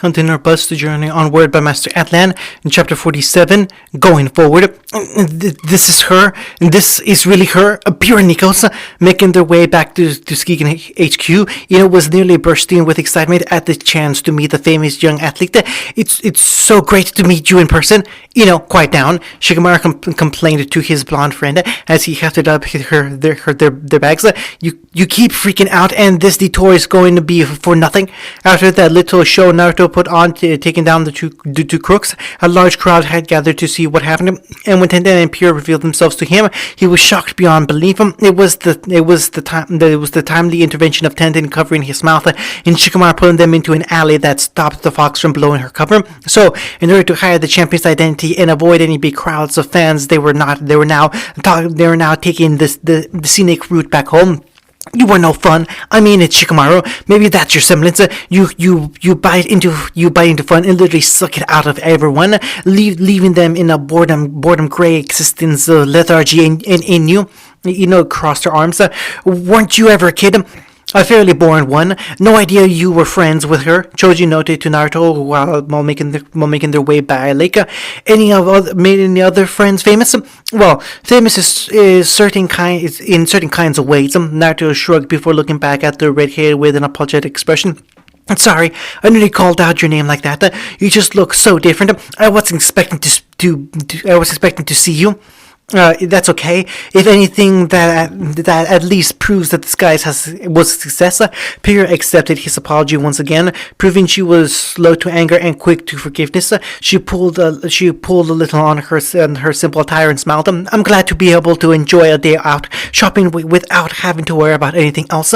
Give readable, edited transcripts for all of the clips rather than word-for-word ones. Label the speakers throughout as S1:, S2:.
S1: Hunting our bus, the journey onward by Master Atlan in chapter 47, going forward. This is her, and this is really her, Pure Nikos, making their way back to Skigan HQ. Was nearly bursting with excitement at the chance to meet the famous young athlete. It's so great to meet you in person. Quiet down, Shikamaru complained to his blonde friend as he hefted up their bags. You keep freaking out, and this detour is going to be for nothing. After that little show Naruto put on, taking down the two crooks, a large crowd had gathered to see what happened, and when Tenten and Pure revealed themselves to him, he was shocked beyond belief. It was the timely intervention of Tenten covering his mouth and Shikamaru pulling them into an alley that stopped the fox from blowing her cover. So, in order to hide the champion's identity and avoid any big crowds of fans, they were now taking the scenic route back home. You were no fun. I mean, it's Shikamaru. Maybe that's your semblance. You bite into fun and literally suck it out of everyone, leaving them in a boredom gray existence, lethargy in you. Crossed her arms. Weren't you ever a kid? A fairly boring one. No idea you were friends with her, Choji noted to Naruto while making their way by a lake. Made any other friends famous? Well, famous is in certain kinds of ways. Naruto shrugged before looking back at the redhead with an apologetic expression. Sorry, I nearly called out your name like that. You just look so different. I wasn't expecting to see you. That's okay. If anything, that at least proves that disguise was a success. Pyrrha accepted his apology once again, proving she was slow to anger and quick to forgiveness. She pulled a little on her simple attire and smiled. I'm glad to be able to enjoy a day out shopping without having to worry about anything else.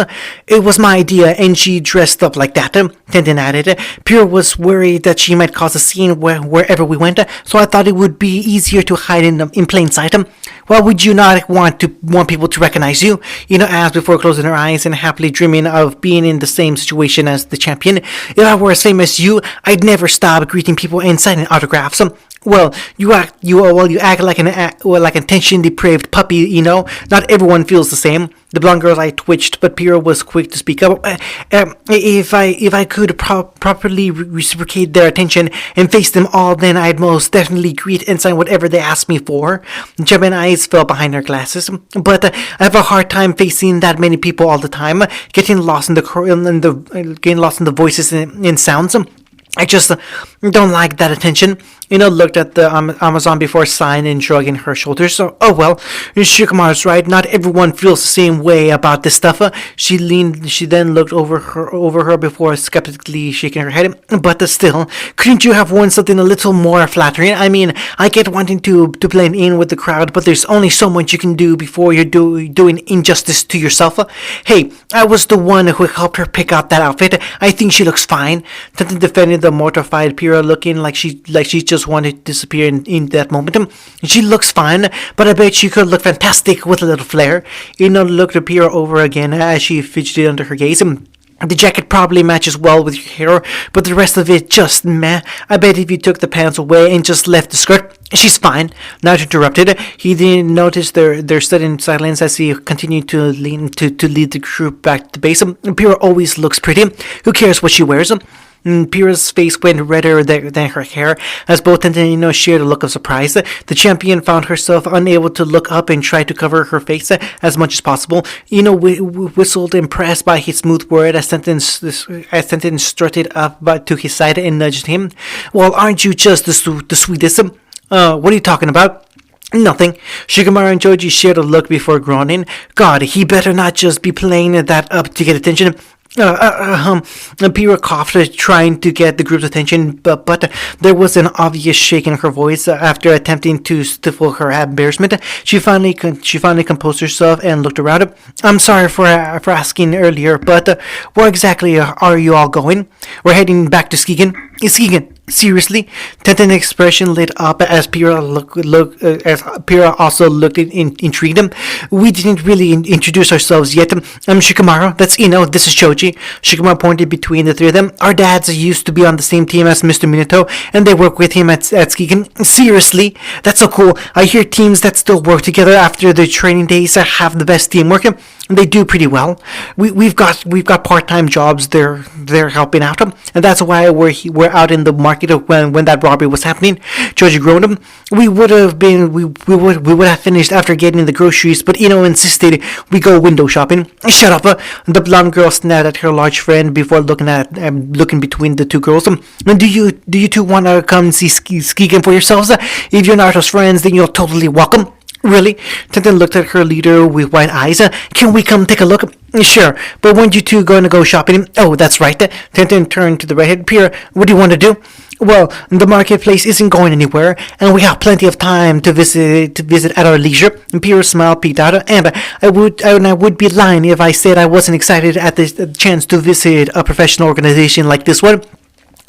S1: It was my idea, and she dressed up like that. Tenten added. Pyrrha was worried that she might cause a scene wherever we went, so I thought it would be easier to hide in plain sight. Why would you not want people to recognize you? Asked before closing her eyes and happily dreaming of being in the same situation as the champion. If I were as famous as you, I'd never stop greeting people and signing autographs. Well, you act like an attention-depraved puppy, Not everyone feels the same. The blonde girl's eye twitched, but Pyrrha was quick to speak up. If I could properly reciprocate their attention and face them all, then I'd most definitely greet and sign whatever they ask me for. German eyes fell behind her glasses. But I have a hard time facing that many people all the time, getting lost in the voices and sounds. I just don't like that attention. Looked at the Amazon before sighing and shrugging her shoulders. So, oh well, Shikamaru's right. Not everyone feels the same way about this stuff. She then looked over her before skeptically shaking her head. But still, couldn't you have worn something a little more flattering? I mean, I get wanting to blend in with the crowd, but there's only so much you can do before you're doing injustice to yourself. Hey, I was the one who helped her pick out that outfit. I think she looks fine. Tenten defended the mortified Pyrrha, looking like she just wanted to disappear in that moment. She looks fine, but I bet she could look fantastic with a little flair. Looked at Pyrrha over again as she fidgeted under her gaze. The jacket probably matches well with your hair, but the rest of it just meh. I bet if you took the pants away and just left the skirt, she's fine. Not interrupted. He didn't notice their sudden silence as he continued to lead the group back to the base. Pyrrha always looks pretty. Who cares what she wears? Pyrrha's face went redder than her hair as both Tenten shared a look of surprise. The champion found herself unable to look up and tried to cover her face as much as possible. Whistled, impressed by his smooth word as Tenten strutted up to his side and nudged him. Well, aren't you just the sweetest? What are you talking about? Nothing. Shikamaru and Choji shared a look before groaning. God, he better not just be playing that up to get attention. Pyrrha coughed, trying to get the group's attention, but there was an obvious shake in her voice. After attempting to stifle her embarrassment, she finally composed herself and looked around. I'm sorry for asking earlier, but where exactly are you all going? We're heading back to Skigan. Skigan, seriously? Tenten's expression lit up as Pyrrha also looked intrigued. We didn't really introduce ourselves yet. I'm Shikamaru. That's Ino. This is Choji. Shikamaru pointed between the three of them. Our dads used to be on the same team as Mr. Minato, and they work with him at Skigan. Seriously? That's so cool. I hear teams that still work together after their training days have the best teamwork. They do pretty well. We've got part-time jobs. They're helping out, and that's why we're out in the market when that robbery was happening. Georgie groaned. We would have finished after getting the groceries, but Eno insisted we go window shopping. Shut up! The blonde girl snapped at her large friend before looking between the two girls. Do you two want to come see Skeegan for yourselves? If you're Naruto's friends, then you're totally welcome. Really? Tenten looked at her leader with wide eyes. Can we come take a look? Sure, but weren't you two going to go shopping? Oh, that's right. Tenten turned to the redhead. Pierre, what do you want to do? Well, the marketplace isn't going anywhere, and we have plenty of time to visit at our leisure. And Pierre's smile peeked out, and I would be lying if I said I wasn't excited at the chance to visit a professional organization like this one.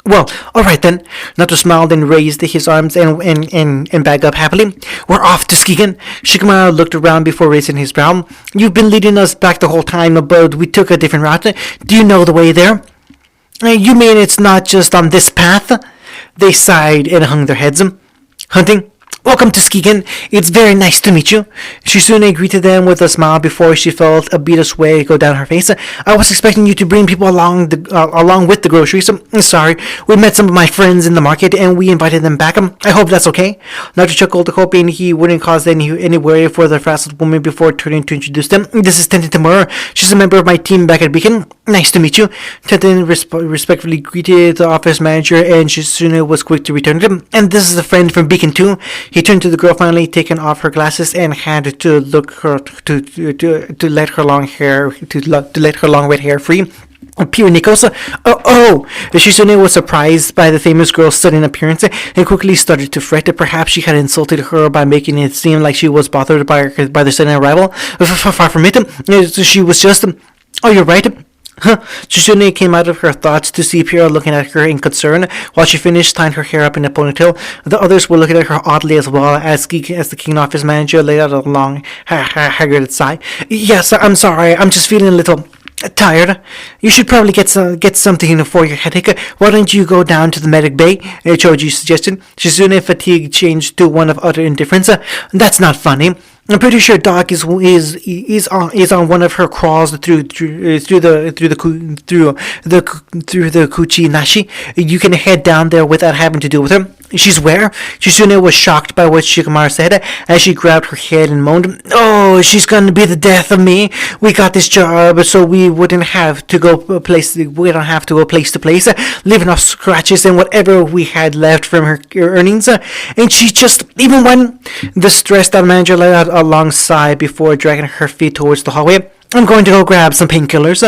S1: Well, all right then. Naruto smiled and raised his arms and backed up happily. We're off to Skeegan. Shikamaru looked around before raising his brow. You've been leading us back the whole time, but we took a different route. Do you know the way there? You mean it's not just on this path? They sighed and hung their heads. Hunting? Welcome to Skeegan. It's very nice to meet you. Shizune greeted them with a smile before she felt a bead of sweat go down her face. I was expecting you to bring people along with the groceries. Sorry, we met some of my friends in the market and we invited them back. I hope that's okay. Naruto chuckled, hoping he wouldn't cause any worry for the frazzled woman before turning to introduce them. This is Tenten Tamura. She's a member of my team back at Beacon. Nice to meet you. Tenten respectfully greeted the office manager, and Shizune was quick to return them. And this is a friend from Beacon too. He turned to the girl, finally taking off her glasses, and had to let her long red hair free. Pure Nikos. Oh! Shizune was surprised by the famous girl's sudden appearance and quickly started to fret that perhaps she had insulted her by making it seem like she was bothered by the sudden arrival. Far from it. She was just... Oh, you're right. Shizune came out of her thoughts to see Pierre looking at her in concern. While she finished tying her hair up in a ponytail, the others were looking at her oddly as well as the King office manager laid out a long, haggard sigh. Yes, I'm sorry. I'm just feeling a little tired. You should probably get something for your headache. Why don't you go down to the medic bay? Choji suggested. Shizune, fatigue changed to one of utter indifference. That's not funny. I'm pretty sure Doc is on one of her crawls through the Kuchi Nashi. You can head down there without having to deal with her. She's where? Shizune was shocked by what Shikamaru said as she grabbed her head and moaned. Oh, she's gonna be the death of me. We got this job so we wouldn't have to go place to place, leaving us scratches and whatever we had left from her earnings. And she just, even when the stressed out manager let out a long sigh before dragging her feet towards the hallway. I'm going to go grab some painkillers.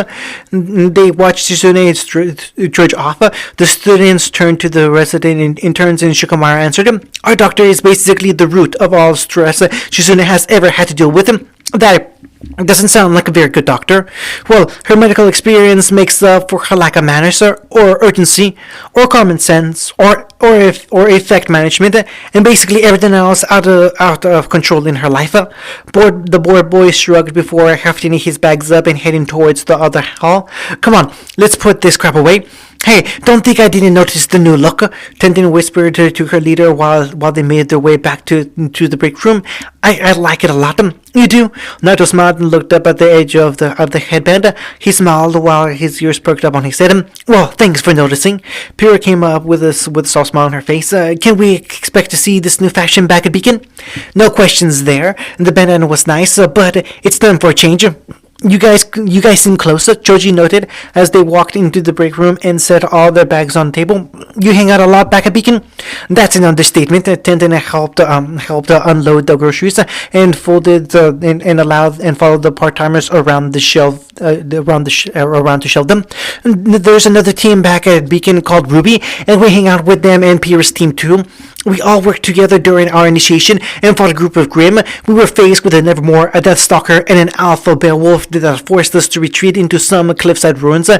S1: They watched Shizune trudge off. The students turned to the resident interns and Shikamaru answered him. Our doctor is basically the root of all stress Shizune has ever had to deal with. That doesn't sound like a very good doctor. Well, her medical experience makes up for her lack of manners or urgency or common sense or effect management and basically everything else out of control in her life. The bored boy shrugged before hefting his bags up and heading towards the other hall. Come on, let's put this crap away. Hey, don't think I didn't notice the new look, Tenten whispered to her leader while they made their way back to the break room. I like it a lot. You do? Naruto smiled and looked up at the edge of the headband. He smiled while his ears perked up on his head. Well, thanks for noticing. Pyrrha came up with a soft smile on her face. Can we expect to see this new fashion back at Beacon? No questions there. The bandana was nice, but it's time for a change. You guys seem close, Choji noted as they walked into the break room and set all their bags on the table. You hang out a lot back at Beacon? That's an understatement. Tenten helped unload the groceries and followed the part-timers around to shelve them. There's another team back at Beacon called Ruby, and we hang out with them and Pierre's team too. We all worked together during our initiation and fought a group of Grimm. We were faced with a Nevermore, a Death Stalker, and an Alpha Beowulf that forced us to retreat into some cliffside ruins.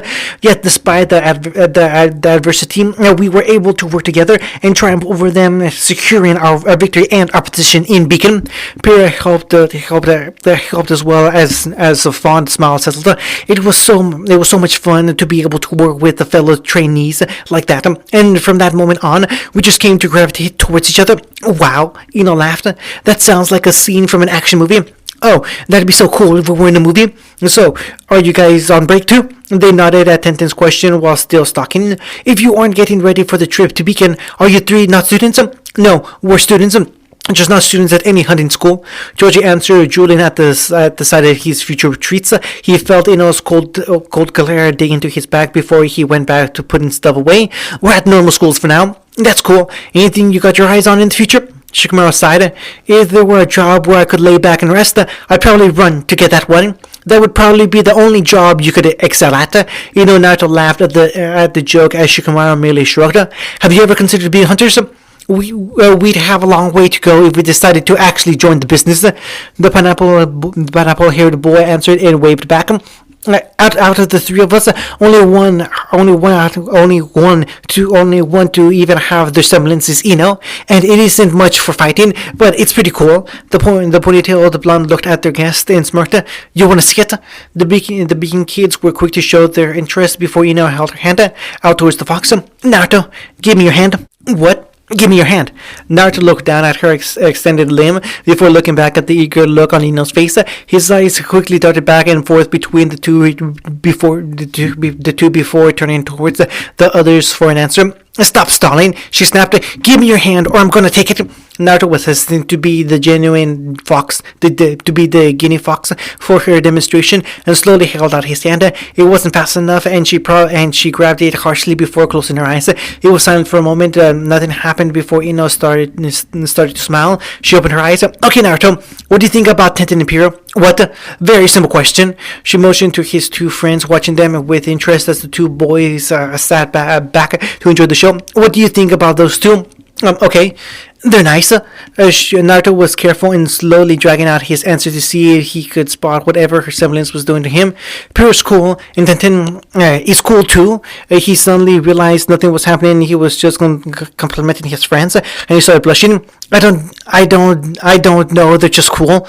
S1: Yet, despite the adversity, we were able to work together and triumph over them, securing our victory and our position in Beacon. Pierre helped as well as a fond smile settled. It was so much fun to be able to work with the fellow trainees like that. And from that moment on, we just came to gravitate towards each other. Wow, Ino laughed. That sounds like a scene from an action movie. Oh, that'd be so cool if we were in a movie. So, are you guys on break too? They nodded at Tintin's question while still stalking. If you aren't getting ready for the trip to Beacon, are you three not students? No, we're students. Just not students at any hunting school. Georgie answered, drooling at the sight of his future retreats. He felt Ino's cold glare dig into his back before he went back to putting stuff away. We're at normal schools for now. That's cool. Anything you got your eyes on in the future? Shikamaru sighed. If there were a job where I could lay back and rest, I'd probably run to get that one. That would probably be the only job you could excel at. Naruto laughed at the joke as Shikamaru merely shrugged. Have you ever considered being hunters? We'd have a long way to go if we decided to actually join the business. The pineapple-haired boy answered and waved back. Out of the three of us, only one to even have the semblance is Ino, and it isn't much for fighting, but it's pretty cool. The ponytailed blonde looked at their guest and smirked. You want to see it? The Beacon kids were quick to show their interest before Ino held her hand out towards the fox. Naruto, give me your hand. What? Give me your hand. Naruto looked down at her extended limb before looking back at the eager look on Ino's face. His eyes quickly darted back and forth between the two before turning towards the others for an answer. Stop stalling, she snapped. Give me your hand or I'm going to take it. Naruto was hesitant to be the genuine fox, to be the guinea fox for her demonstration, and slowly held out his hand. It wasn't fast enough, and she grabbed it harshly before closing her eyes. It was silent for a moment. Nothing happened before Ino started to smile. She opened her eyes. Okay, Naruto, what do you think about Tenten and Piro? What? Very simple question. She motioned to his two friends, watching them with interest as the two boys sat back to enjoy the show. What do you think about those two? Okay, they're nice. Naruto was careful in slowly dragging out his answer to see if he could spot whatever her semblance was doing to him. Pyro's cool, and Tenten is cool too. He suddenly realized nothing was happening. He was just complimenting his friends, and he started blushing. I don't know. They're just cool.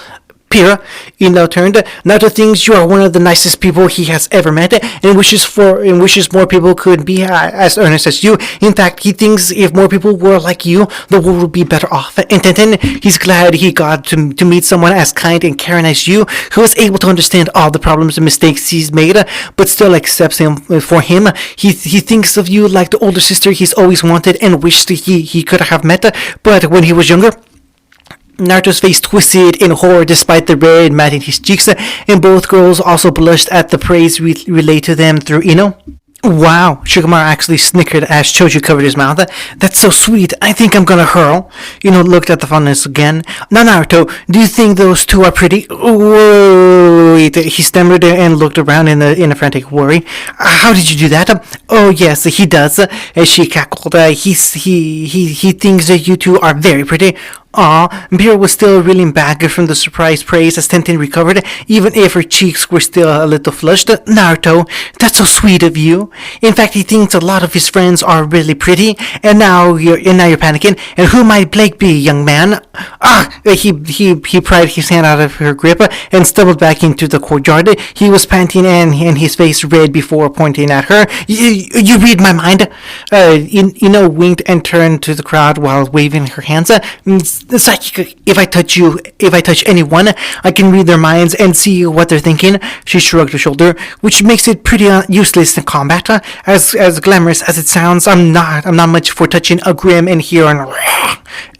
S1: Pira, Ino turned. Naruto thinks you are one of the nicest people he has ever met, and wishes more people could be as earnest as you. In fact, he thinks if more people were like you, the world would be better off. And then he's glad he got to meet someone as kind and caring as you, who is able to understand all the problems and mistakes he's made, but still accepts him for him. He thinks of you like the older sister he's always wanted and wished he could have met, but when he was younger. Naruto's face twisted in horror despite the red matting his cheeks, and both girls also blushed at the praise relayed to them through Ino. Wow, Shikamaru actually snickered as Choji covered his mouth. That's so sweet, I think I'm gonna hurl. Ino looked at the fondness again. Now Naruto, do you think those two are pretty? Wait, he stammered and looked around in a frantic worry. How did you do that? Oh yes, he does. As she cackled, he thinks that you two are very pretty. Aw, Piro was still reeling back from the surprise praise as Tenten recovered, even if her cheeks were still a little flushed. Naruto, that's so sweet of you. In fact, he thinks a lot of his friends are really pretty, and now you're panicking. And who might Blake be, young man? He pried his hand out of her grip and stumbled back into the courtyard. He was panting and his face red before pointing at her. You read my mind. Ino winked and turned to the crowd while waving her hands. Psychic, if I touch anyone, I can read their minds and see what they're thinking. She shrugged her shoulder, which makes it pretty useless in combat. As glamorous as it sounds, I'm not much for touching a grim and hear an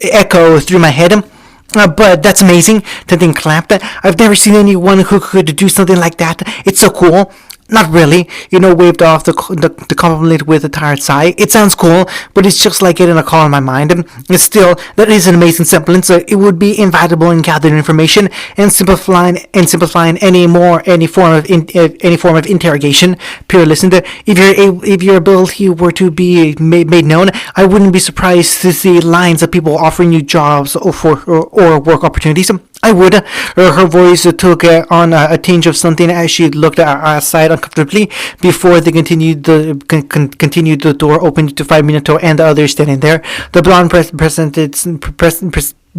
S1: echo through my head. But that's amazing. Tenten clapped. I've never seen anyone who could do something like that. It's so cool. Not really. Waved off the compliment with a tired sigh. It sounds cool, but it's just like getting a call in my mind. And still, that is an amazing semblance. It would be invaluable in gathering information and simplifying any form of interrogation. Pure listened. If your ability were to be made known, I wouldn't be surprised to see lines of people offering you jobs or work opportunities. I would. Her voice took on a tinge of something as she looked outside uncomfortably before they continued. The door opened to 5 Minato and the others standing there. The blonde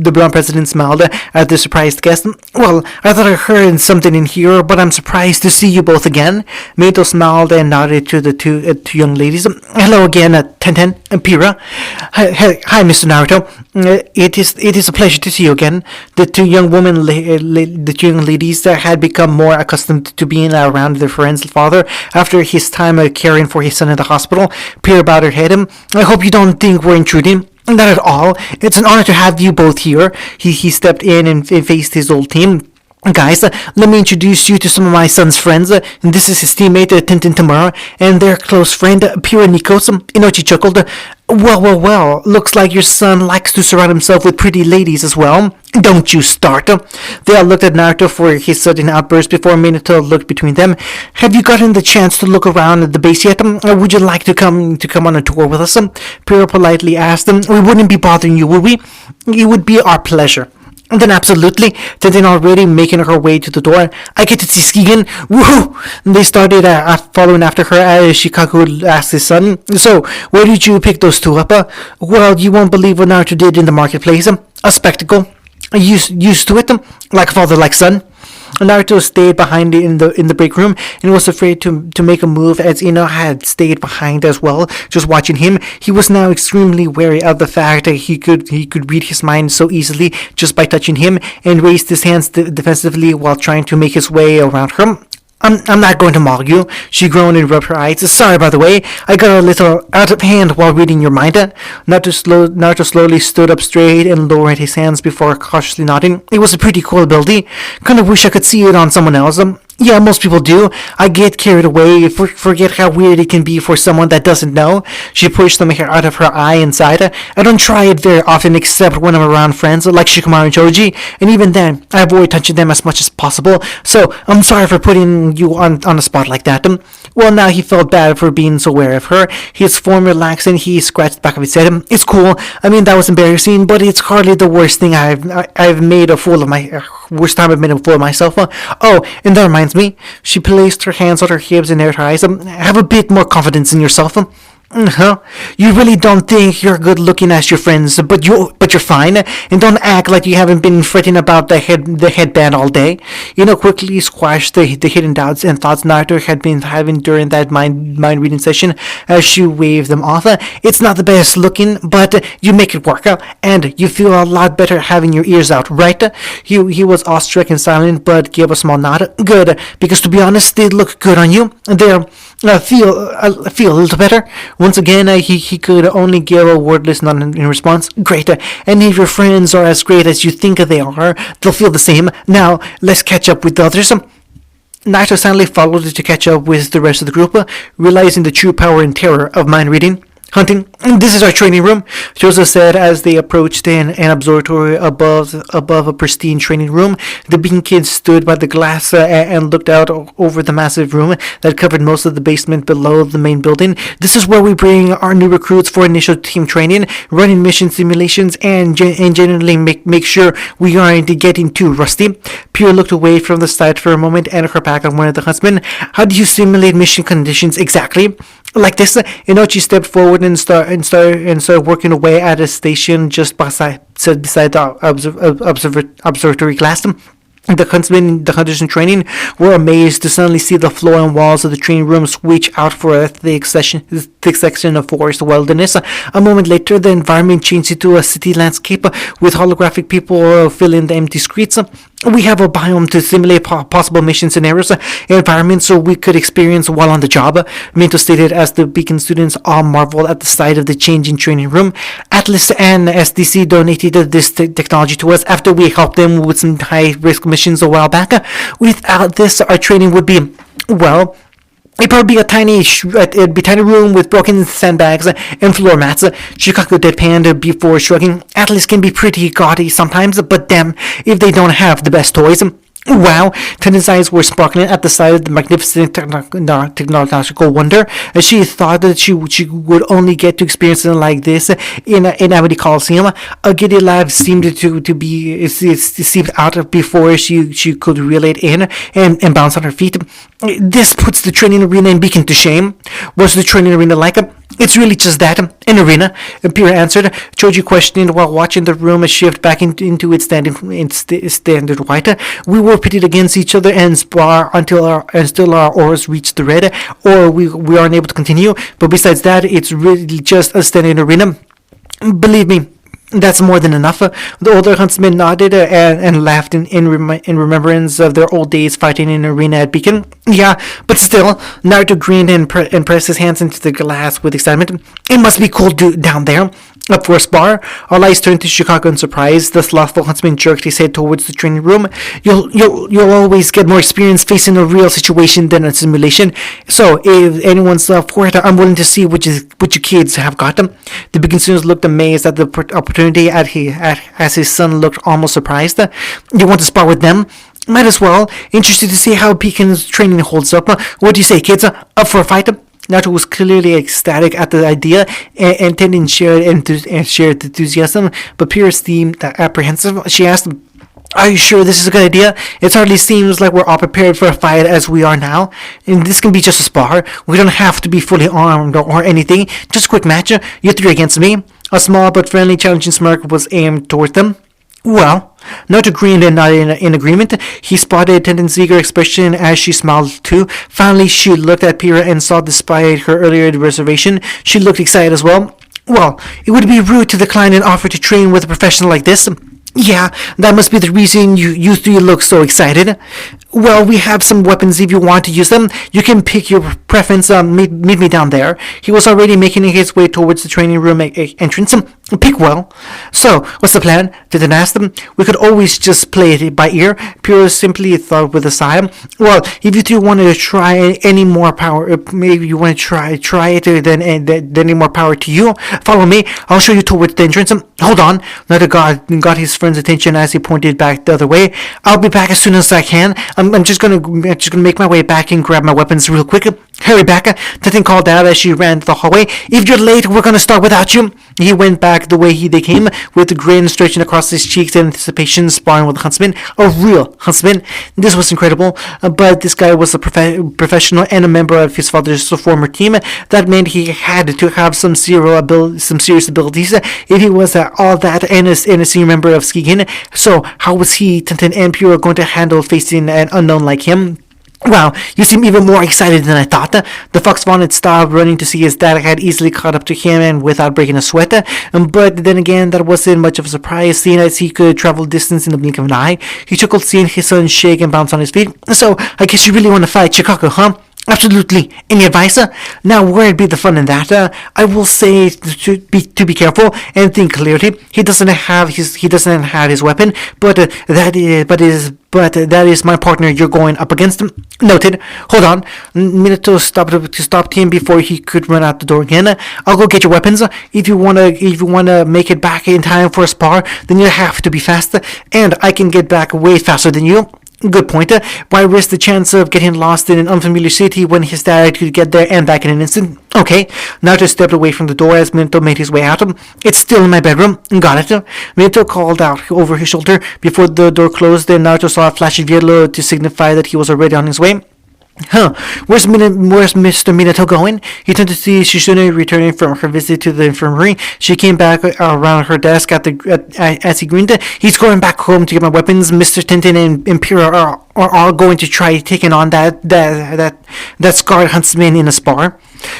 S1: The blonde president smiled at the surprised guest. Well, I thought I heard something in here, but I'm surprised to see you both again. Mito smiled and nodded to the two young ladies. Hello again, Tenten and Pira. Hi, Mr. Naruto. It is a pleasure to see you again. The two young ladies had become more accustomed to being around their friend's father after his time caring for his son in the hospital. Pira bowed her head. I hope you don't think we're intruding. Not at all. It's an honor to have you both here. He stepped in and faced his old team. Guys, let me introduce you to some of my son's friends. This is his teammate, Tintin Tamura, and their close friend, Pira Nikos. Inochi chuckled. Well, looks like your son likes to surround himself with pretty ladies as well. Don't you start. They all looked at Naruto for his sudden outburst before Minato looked between them. Have you gotten the chance to look around at the base yet? Or would you like to come on a tour with us? Pira politely asked. We wouldn't be bothering you, would we? It would be our pleasure. Then absolutely, Tintin already making her way to the door. I get to see Skigan. Woohoo! They started following after her as Shikaku asked his son. So, where did you pick those two up? Well, you won't believe what Naruto did in the marketplace. A spectacle. Used to it, like father, like son. Naruto stayed behind in the break room and was afraid to make a move, as Ino had stayed behind as well, just watching him. He was now extremely wary of the fact that he could read his mind so easily just by touching him, and raised his hands defensively while trying to make his way around her. I'm not going to mock you, she groaned and rubbed her eyes. Sorry, by the way, I got a little out of hand while reading your mind. Naruto slowly stood up straight and lowered his hands before cautiously nodding. It was a pretty cool ability. Kinda wish I could see it on someone else. Yeah, most people do. I get carried away, forget how weird it can be for someone that doesn't know. She pushed some hair out of her eye and sighed. I don't try it very often except when I'm around friends like Shikamaru and Choji, and even then, I avoid touching them as much as possible, so I'm sorry for putting you on a spot like that. Well, now he felt bad for being so aware of her. His form relaxed and he scratched the back of his head. It's cool. I mean, that was embarrassing, but it's hardly the worst thing I've made a fool of my... worst time I've made a fool of myself. Oh, and that reminds me. She placed her hands on her hips and narrowed her eyes. Have a bit more confidence in yourself. You really don't think you're good looking as your friends, but you're fine, and don't act like you haven't been fretting about the headband all day. Quickly squashed the hidden doubts and thoughts Naruto had been having during that mind reading session as she waved them off. It's not the best looking, but you make it work, and you feel a lot better having your ears out, right? He was awestruck and silent, but gave a small nod. Good, because to be honest, they look good on you. They're feel a little better. Once again, he could only give a wordless nod in response. Great. Any of your friends are as great as you think they are. They'll feel the same. Now, let's catch up with the others. Naruto silently followed to catch up with the rest of the group, realizing the true power and terror of mind reading. Hunting, this is our training room, Joseph said as they approached an observatory above a pristine training room. The Bean Kids stood by the glass and looked out over the massive room that covered most of the basement below the main building. This is where we bring our new recruits for initial team training, running mission simulations, and generally make sure we aren't getting too rusty. Pure looked away from the sight for a moment and her back on one of the huntsmen. How do you simulate mission conditions exactly? Like this, Inochi stepped forward and started working away at a station just beside the observatory glass. The hunters in training were amazed to suddenly see the floor and walls of the training room switch out for a thick section of forest wilderness. A moment later, the environment changed into a city landscape with holographic people filling the empty streets. We have a biome to simulate possible mission scenarios and environments so we could experience while on the job, Minto stated as the Beacon students all marveled at the sight of the change in training room. Atlas and SDC donated this technology to us after we helped them with some high-risk missions a while back. Without this, our training would be, well... It'd probably be it'd be a tiny room with broken sandbags and floor mats. Shikaku deadpanned before shrugging. Atlas can be pretty gaudy sometimes, but damn if they don't have the best toys. Wow! Tenden's eyes were sparkling at the sight of the magnificent technological wonder. She thought that she would only get to experience something like this in Amity Coliseum. A giddy laugh seemed to be seeped out before she could reel it in and bounce on her feet. This puts the training arena in Beacon to shame. What's the training arena like? It's really just that, an arena, Pyrrha answered. Choji questioned while watching the room shift back into its standard white. We were pitted against each other and spar until our auras reached the red, or we aren't able to continue. But besides that, it's really just a standard arena. Believe me, that's more than enough. The older huntsman nodded and laughed in remembrance of their old days fighting in an arena at Beacon. Yeah, but still, Naruto grinned and pressed his hands into the glass with excitement. It must be cool down there. Up for a spar, all eyes turned to Chicago in surprise. The slothful huntsman jerked his head towards the training room. You'll always get more experience facing a real situation than a simulation. So, if anyone's for it, I'm willing to see what you kids have got. The big students looked amazed at the opportunity as his son looked almost surprised. You want to spar with them? Might as well. Interested to see how Pekin's training holds up. What do you say, kids? Up for a fight? Naruto was clearly ecstatic at the idea and Tendon shared enthusiasm, but Pyrrha seemed apprehensive. She asked, "Are you sure this is a good idea? It hardly seems like we're all prepared for a fight as we are now. And this can be just a spar. We don't have to be fully armed or anything. Just a quick match. You three against me." A small but friendly challenging smirk was aimed towards them. Well, Naruto grinned and nodded in agreement. He spotted Tenden's eager expression as she smiled too. Finally, she looked at Pyrrha and saw, despite her earlier reservation, she looked excited as well. Well, it would be rude to decline an offer to train with a professional like this. Yeah, that must be the reason you three look so excited. Well, we have some weapons if you want to use them. You can pick your preference. Meet me down there. He was already making his way towards the training room entrance. Pick well. So, what's the plan? Didn't ask them. We could always just play it by ear. Pyrrha simply thought with a sigh. Well, if you two want to try any more power, maybe you want to try it, then any more power to you. Follow me. I'll show you towards the entrance. Hold on. Naruto got his friend's attention as he pointed back the other way. I'll be back as soon as I can. I'm just gonna make my way back and grab my weapons real quick. Hurry back, Tenten called out as she ran to the hallway. If you're late, we're gonna start without you. He went back the way they came, with a grin stretching across his cheeks in anticipation, sparring with a huntsman. A real huntsman. This was incredible, but this guy was a professional and a member of his father's former team. That meant he had to have some serious abilities if he was all that and a senior member of Skigen. So how was he, Tenten and Pyrrha, going to handle facing an unknown like him? Wow, you seem even more excited than I thought. The fox wanted stopped running to see his dad had easily caught up to him and without breaking a sweat. But then again, that wasn't much of a surprise, seeing as he could travel distance in the blink of an eye. He chuckled seeing his son shake and bounce on his feet. So, I guess you really want to fight Shikaku, huh? Absolutely. Any advice? Now, where'd be the fun in that? I will say to be careful and think clearly. He doesn't have his weapon, but that is my partner you're going up against. Noted. Hold on. Minato stopped him before he could run out the door again. I'll go get your weapons. If you wanna make it back in time for a spar, then you have to be fast, and I can get back way faster than you. Good point. Why risk the chance of getting lost in an unfamiliar city when his dad could get there and back in an instant? Okay. Naruto stepped away from the door as Minato made his way out. It's still in my bedroom. Got it. Minato called out over his shoulder before the door closed, and Naruto saw a flash of yellow to signify that he was already on his way. Huh, where's Mr. Minato going? He turned to see Shizune returning from her visit to the infirmary. She came back around her desk as he grinned. He's going back home to get my weapons. Mr. Tenten and Pyrrha are all going to try taking on that scarred huntsman in a spar.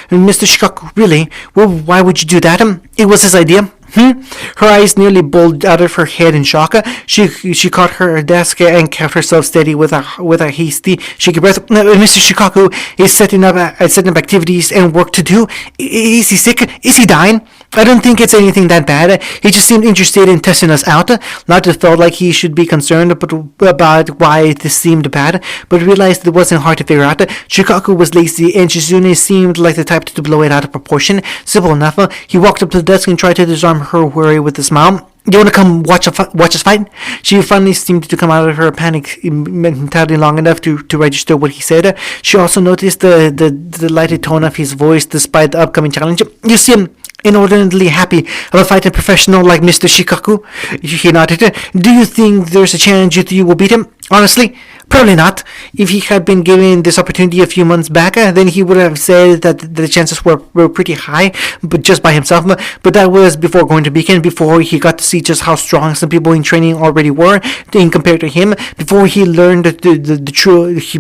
S1: Mr. Shikaku, really? Well, why would you do that? It was his idea. Her eyes nearly bulged out of her head in shock. She caught her desk and kept herself steady with a hasty, shaky breath. Mr. Shikaku is setting up activities and work to do. Is he sick? Is he dying? I don't think it's anything that bad. He just seemed interested in testing us out. Naruto felt like he should be concerned about why this seemed bad, but realized it wasn't hard to figure out. Shikaku was lazy, and Shizune seemed like the type to blow it out of proportion. Simple enough. He walked up to the desk and tried to disarm her worry with a smile. You want to come watch us fight? She finally seemed to come out of her panic mentality long enough to register what he said. She also noticed the lighted tone of his voice despite the upcoming challenge. You seem inordinately happy of a fighting professional like Mr. Shikaku. He nodded. Do you think there's a chance you will beat him? Honestly, Probably not. If he had been given this opportunity a few months back, then he would have said that the chances were pretty high, but just by himself. But that was before going to Beacon, before he got to see just how strong some people in training already were in compared to him, before he learned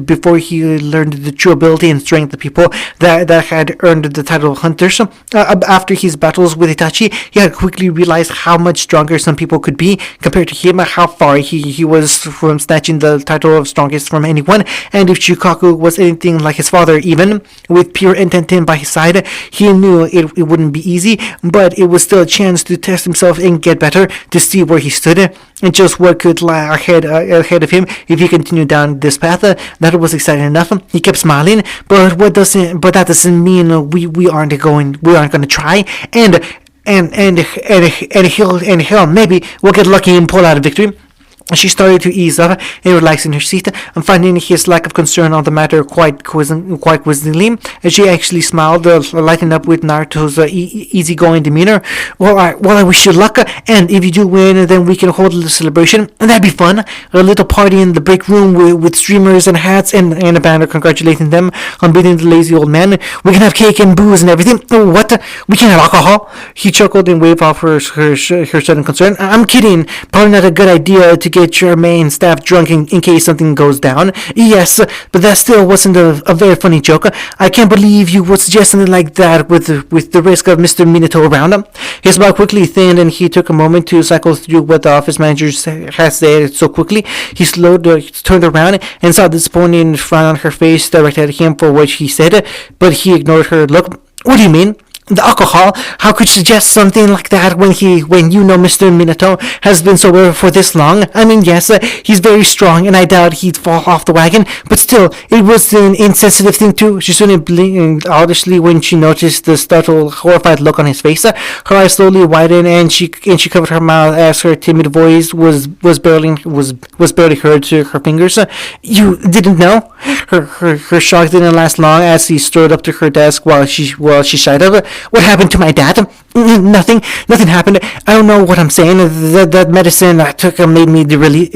S1: before he learned the true ability and strength of people that had earned the title of Hunters. After his battles with Itachi, he had quickly realized how much stronger some people could be compared to him, how far he was from snatching the title of strongest from anyone. And if Shukaku was anything like his father, even with pure Intenten by his side, he knew it wouldn't be easy, but it was still a chance to test himself and get better, to see where he stood and just what could lie ahead of him if he continued down this path. That was exciting enough. He kept smiling, but that doesn't mean we aren't going to try, and hell, maybe we'll get lucky and pull out a victory. She started to ease up and relax in her seat, and finding his lack of concern on the matter quite quizzingly, as she actually smiled, lighting up with Naruto's easygoing demeanor. Well, I wish you luck, and if you do win, then we can hold a little celebration, and that'd be fun. A little party in the break room with streamers and hats and a banner congratulating them on beating the lazy old man. We can have cake and booze and everything. Oh, what? We can't have alcohol? He chuckled and waved off her sudden concern. I'm kidding. Probably not a good idea to get your main staff drunk in case something goes down. Yes, but that still wasn't a very funny joke. I can't believe you would suggest something like that with the risk of Mr. Minato around. His smile quickly thinned, and he took a moment to cycle through what the office manager had said so quickly. He turned around and saw the disappointing frown on her face directed at him for what he said, but he ignored her look. What do you mean? The alcohol? How could you suggest something like that when you know Mr. Minato has been sober for this long? I mean, yes, he's very strong, and I doubt he'd fall off the wagon, but still, it was an insensitive thing too. She suddenly blinked owlishly when she noticed the startled, horrified look on his face. Her eyes slowly widened, and she covered her mouth as her timid voice was barely heard to her fingers. You didn't know? Her shock didn't last long as he strode up to her desk while she shied up. What happened to my dad? Nothing happened. I don't know what I'm saying. That medicine I took made me delirious.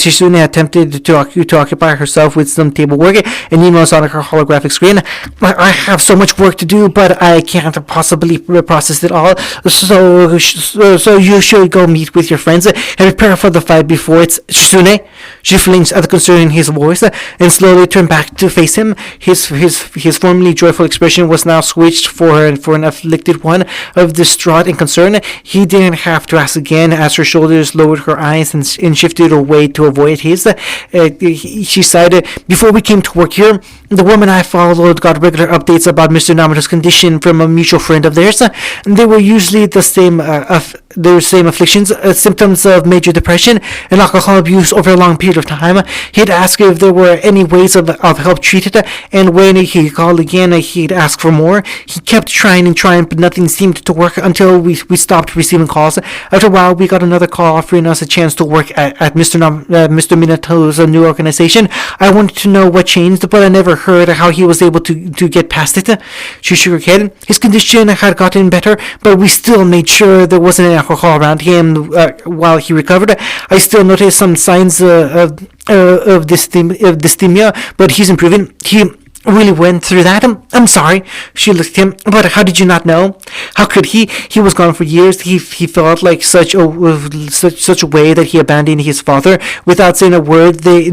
S1: She soon attempted to occupy herself with some table work and emails on her holographic screen. I have so much work to do, but I can't possibly process it all. So you should go meet with your friends and prepare for the fight before it's Shizune. She flinched at the concern in his voice and slowly turned back to face him. His formerly joyful expression was now switched for an afflicted one of distraught and concern. He didn't have to ask again as her shoulders lowered her eyes and shifted away to avoid his. She sighed. Before we came to work here, the woman I followed got regular updates about Mr. Namato's condition from a mutual friend of theirs. They were usually the same afflictions, symptoms of major depression and alcohol abuse over a long period of time. He'd ask if there were any ways of help treated, and when he called again, he'd ask for more. He kept trying, but nothing seemed to work until we stopped receiving calls. After a while, we got another call offering us a chance to work at Mr. Minato's new organization. I wanted to know what changed, but I never heard how he was able to get past it. She shook her head. His condition had gotten better, but we still made sure there wasn't any alcohol around him while he recovered. I still noticed some signs of dysthymia, but he's improving. He really went through that. I'm sorry. She looked at him. But how did you not know? How could he? He was gone for years. He felt like such a way that he abandoned his father without saying a word. They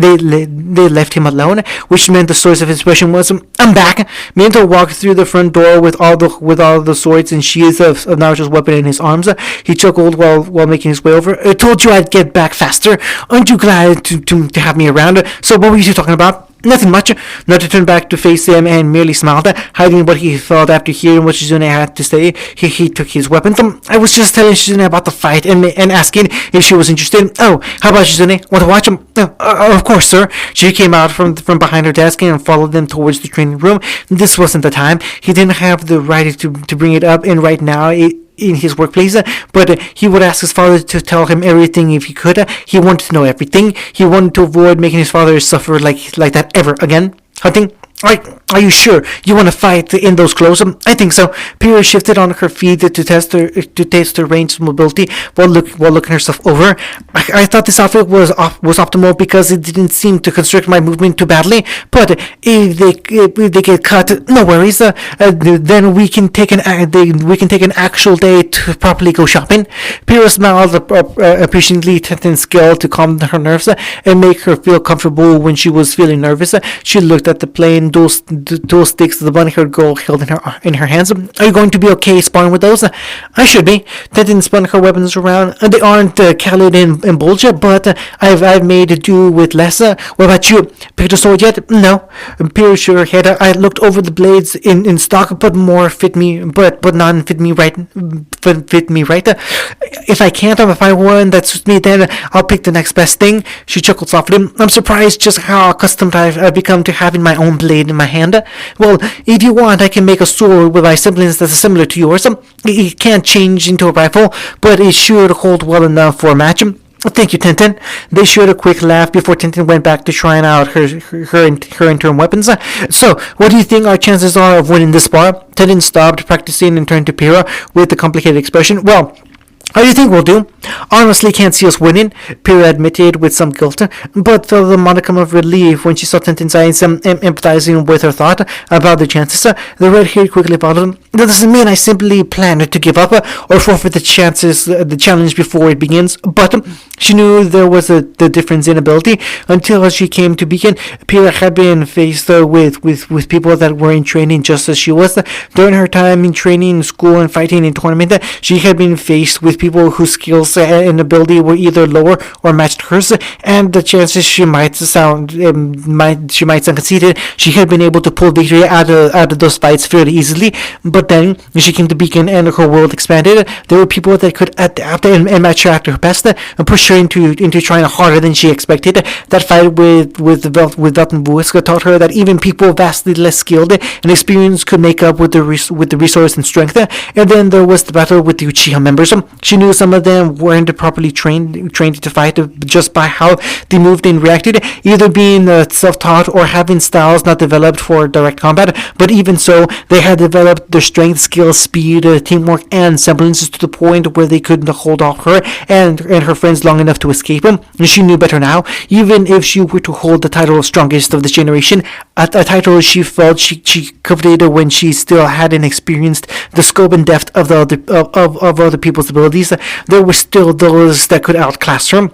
S1: left him alone, which meant the source of his expression was, I'm back. Minato walked through the front door with all the swords and sheaths of Naruto's weapon in his arms. He chuckled while making his way over. I told you I'd get back faster. Aren't you glad to have me around? So what were you talking about? Nothing much. Naruto turned back to face him and merely smiled, hiding what he felt after hearing what Shizune had to say. He took his weapon. I was just telling Shizune about the fight and asking if she was interested. Oh, how about Shizune? Want to watch him? Of course, sir. She came out from behind her desk and followed them towards the training room. This wasn't the time. He didn't have the right to bring it up, and right now in his workplace, but he would ask his father to tell him everything if he could. He wanted to know everything. He wanted to avoid making his father suffer like that ever again. Hunting. Are you sure you want to fight in those clothes? I think so. Pyrrha shifted on her feet to test her range of mobility while looking herself over. I thought this outfit was optimal because it didn't seem to constrict my movement too badly. But if they get cut, no worries. Then we can take an actual day to properly go shopping. Pyrrha smiled appreciatingly, Tintin's skill to calm her nerves and make her feel comfortable when she was feeling nervous. She looked at the plain dual sticks the bunny-haired girl held in her hands. Are you going to be okay sparring with those? I should be. Tintin spun her weapons around. They aren't colored and bulge, but I've made do with less. What about you? Picked a sword yet? No. Pyrrha shook her head. I looked over the blades in stock, but more fit me, but none fit me right. Fit me right. If I can't, if I one that suits me, then I'll pick the next best thing. She chuckled softly. I'm surprised just how accustomed I've become to having my own blade in my hand. Well, if you want, I can make a sword with my semblance that's similar to yours. It can't change into a rifle, but it should hold well enough for a match. Thank you, Tintin. They shared a quick laugh before Tintin went back to trying out her interim weapons. So, what do you think our chances are of winning this spar? Tintin stopped practicing and turned to Pyrrha with a complicated expression. Well, how do you think we'll do? Honestly, can't see us winning, Pyrrha admitted with some guilt, but felt a modicum of relief when she saw Tintin's eyes empathizing with her thought about the chances. The red-haired quickly followed. That doesn't mean I simply plan to give up or forfeit the challenge before it begins, but she knew there was the difference in ability. Until she came to Beacon, Pyrrha had been faced with people that were in training just as she was. During her time in training, school, and fighting in tournament, she had been faced with people whose skills and ability were either lower or matched hers, and the chances she might sound conceited, she had been able to pull victory out of those fights fairly easily. But then she came to Beacon and her world expanded. There were people that could adapt and match her at her best and push her into trying harder than she expected. That fight with Veltenbuiska taught her that even people vastly less skilled and experienced could make up with the resource and strength. And then there was the battle with the Uchiha members. She knew some of them weren't properly trained to fight just by how they moved and reacted, either being self-taught or having styles not developed for direct combat. But even so, they had developed their strength, skill, speed, teamwork, and semblances to the point where they couldn't hold off her and her friends long enough to escape them. And she knew better now. Even if she were to hold the title of strongest of this generation, a title she felt she coveted when she still hadn't experienced the scope and depth of other people's abilities, there were still those that could outclass her.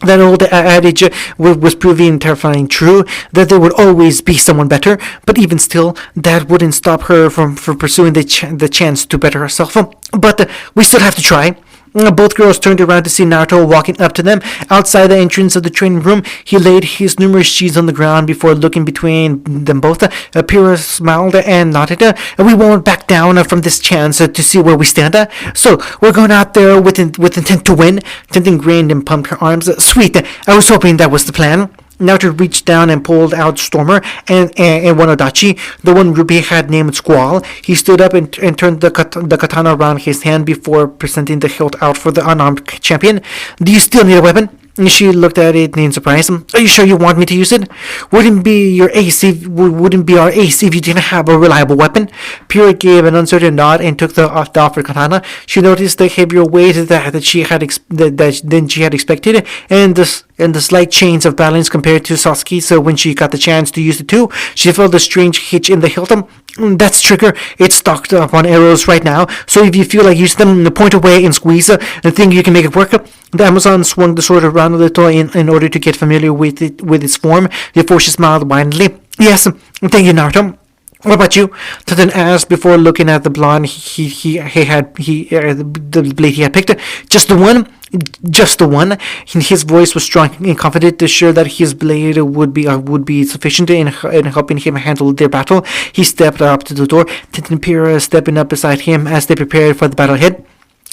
S1: That old adage was proving terrifying true, that there would always be someone better, but even still, that wouldn't stop her from pursuing the chance to better herself. But we still have to try. Both girls turned around to see Naruto walking up to them. Outside the entrance of the training room, he laid his numerous sheets on the ground before looking between them both. Pyrrha smiled and nodded. We won't back down from this chance to see where we stand. So, we're going out there with intent to win. Tintin grinned and pumped her arms. Sweet, I was hoping that was the plan. Naruto reached down and pulled out Stormer and one Odachi, the one Ruby had named Squall. He stood up and turned the katana around his hand before presenting the hilt out for the unarmed champion. Do you still need a weapon? She looked at it in surprise. Are you sure you want me to use it? Wouldn't be our ace if you didn't have a reliable weapon. Pyrrha gave an uncertain nod and took the offered katana. She noticed the heavier weight that she had expected, and the slight change of balance compared to Sasuke. So when she got the chance to use the two, she felt a strange hitch in the hilt. That's trigger. It's stocked up on arrows right now. So if you feel like using them, point away and squeeze and think you can make it work. The Amazon swung the sword around a little in order to get familiar with its form before she smiled widely. Yes, thank you, Naruto. What about you? Tintin asked before looking at the blonde the blade he had picked. Just the one? Just the one. His voice was strong and confident, assured that his blade would be sufficient in helping him handle their battle. He stepped up to the door, Tintin and Pyrrha stepping up beside him as they prepared for the battle ahead.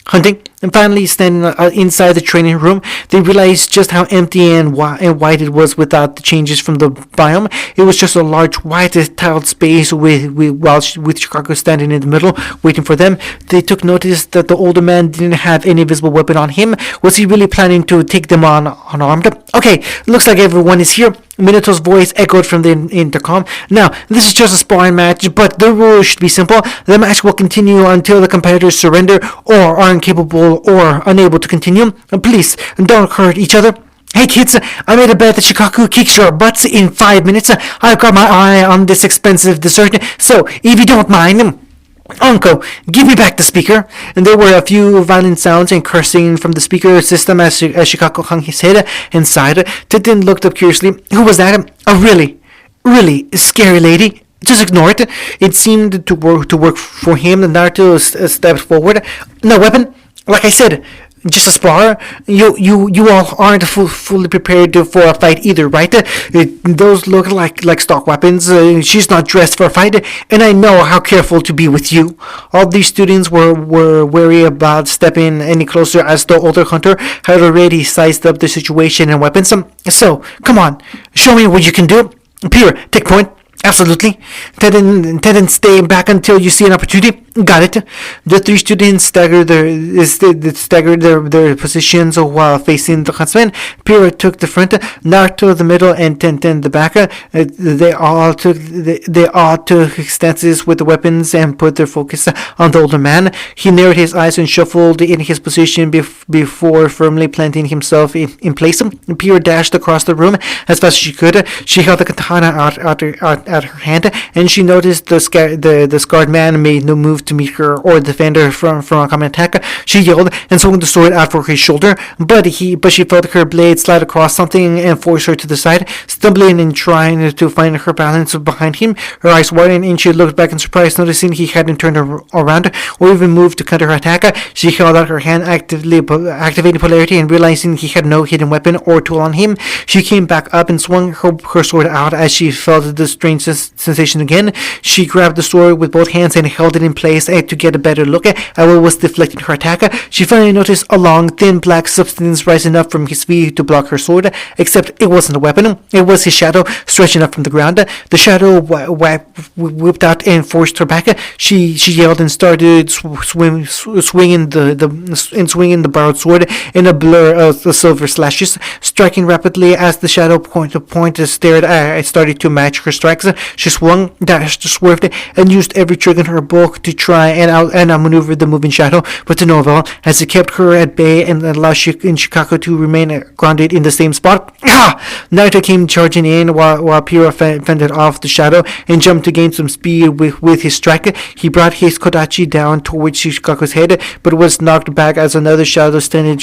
S1: Hunting? And finally, standing inside the training room, they realized just how empty and white it was without the changes from the biome. It was just a large white tiled space with Chicago standing in the middle, waiting for them. They took notice that the older man didn't have any visible weapon on him. Was he really planning to take them on unarmed? Okay, looks like everyone is here. Minato's voice echoed from the intercom. Now, this is just a sparring match, but the rules should be simple. The match will continue until the competitors surrender or are incapable or unable to continue. Please, don't hurt each other. Hey kids, I made a bet that Shikaku kicks your butts in 5 minutes. I've got my eye on this expensive dessert, so if you don't mind, Uncle, give me back the speaker. And there were a few violent sounds and cursing from the speaker system as Shikaku hung his head inside. Tenten looked up curiously. Who was that? A really scary lady. Just ignore it. It seemed to work for him. Naruto stepped forward. No weapon? Like I said, just a spar. You all aren't fully prepared for a fight either, right? Those look like stock weapons. She's not dressed for a fight, and I know how careful to be with you. All these students were wary about stepping any closer as the older hunter had already sized up the situation and weapons. So, come on, show me what you can do. Peter, take point. Absolutely. Teden, stay back until you see an opportunity. Got it. The three students staggered their positions while facing the huntsman. Pira took the front, Naruto the middle, and Tenten the back. They all took stances with the weapons and put their focus on the older man. He narrowed his eyes and shuffled in his position before firmly planting himself in place. Pira dashed across the room as fast as she could. She held the katana out her hand, and she noticed the scarred man made no move to meet her or defend her from a common attack. She yelled and swung the sword out for his shoulder, but she felt her blade slide across something and force her to the side, stumbling and trying to find her balance behind him. Her eyes widened and she looked back in surprise, noticing he hadn't turned around or even moved to counter her attack. She held out her hand, activating polarity, and realizing he had no hidden weapon or tool on him, she came back up and swung her sword out. As she felt the strange sensation again, she grabbed the sword with both hands and held it in place to get a better look at what was deflecting her attack. She finally noticed a long, thin black substance rising up from his feet to block her sword, except it wasn't a weapon. It was his shadow stretching up from the ground. The shadow whipped out and forced her back. She yelled and started swinging the borrowed sword in a blur of the silver slashes, striking rapidly as the shadow point started to match her strikes. She swung, dashed, swerved, and used every trick in her bulk to try and outmaneuver the moving shadow, but to no avail, as it kept her at bay and allowed Shikaku to remain grounded in the same spot. Naruto came charging in while Pira fended off the shadow and jumped to gain some speed with his strike. He brought his kodachi down towards Shikaku's head, but was knocked back as another shadow strand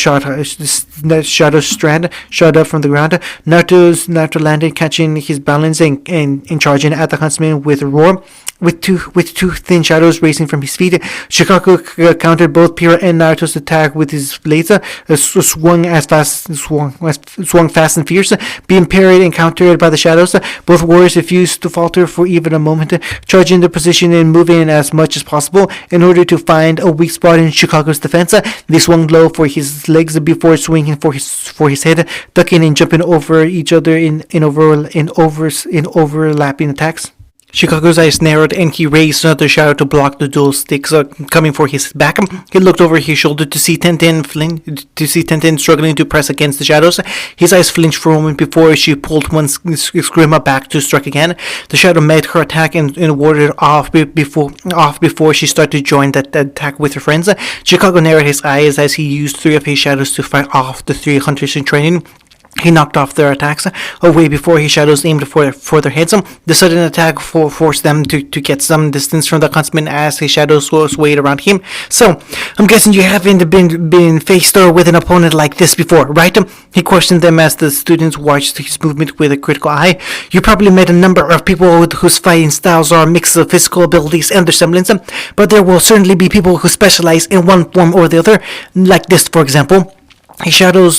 S1: shot up from the ground. Naruto landed, catching his balance and charging at the huntsman with a roar. With two thin shadows racing from his feet, Shikaku countered both Pira and Naruto's attack with his blades, swung fast and fierce, being parried and countered by the shadows. Both warriors refused to falter for even a moment, charging their position and moving as much as possible in order to find a weak spot in Shikaku's defense. They swung low for his legs before swinging for his head, ducking and jumping over each other in overlapping attacks. Shikaku's eyes narrowed and he raised another shadow to block the dual sticks coming for his back. He looked over his shoulder to see Tenten struggling to press against the shadows. His eyes flinched for a moment before she pulled one screamer back to strike again. The shadow met her attack and warded off before she started to join that attack with her friends. Shikaku narrowed his eyes as he used 3 of his shadows to fight off the 3 hunters in training. He knocked off their attacks away before his shadows aimed for their heads. The sudden attack forced them to get some distance from the huntsman as his shadows swayed around him. So, I'm guessing you haven't been faced with an opponent like this before, right? He questioned them as the students watched his movement with a critical eye. You probably met a number of people whose fighting styles are a mix of physical abilities and their semblance, but there will certainly be people who specialize in one form or the other, like this, for example. His shadow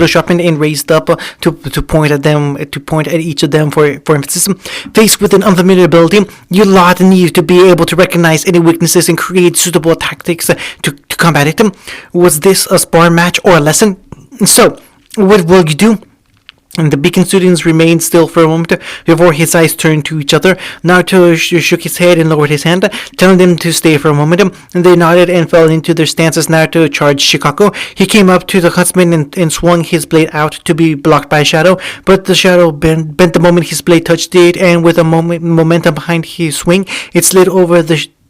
S1: sharpened and raised up to point at them, to point at each of them for emphasis. Faced with an unfamiliar ability, you lot need to be able to recognize any weaknesses and create suitable tactics to combat it. Was this a spar match or a lesson? So, what will you do? And the Beacon students remained still for a moment before his eyes turned to each other. Naruto shook his head and lowered his hand, telling them to stay for a moment. And they nodded and fell into their stance as Naruto charged Shikaku. He came up to the huntsman and swung his blade out to be blocked by a shadow, but the shadow bent the moment his blade touched it, and with a momentum behind his swing, it slid over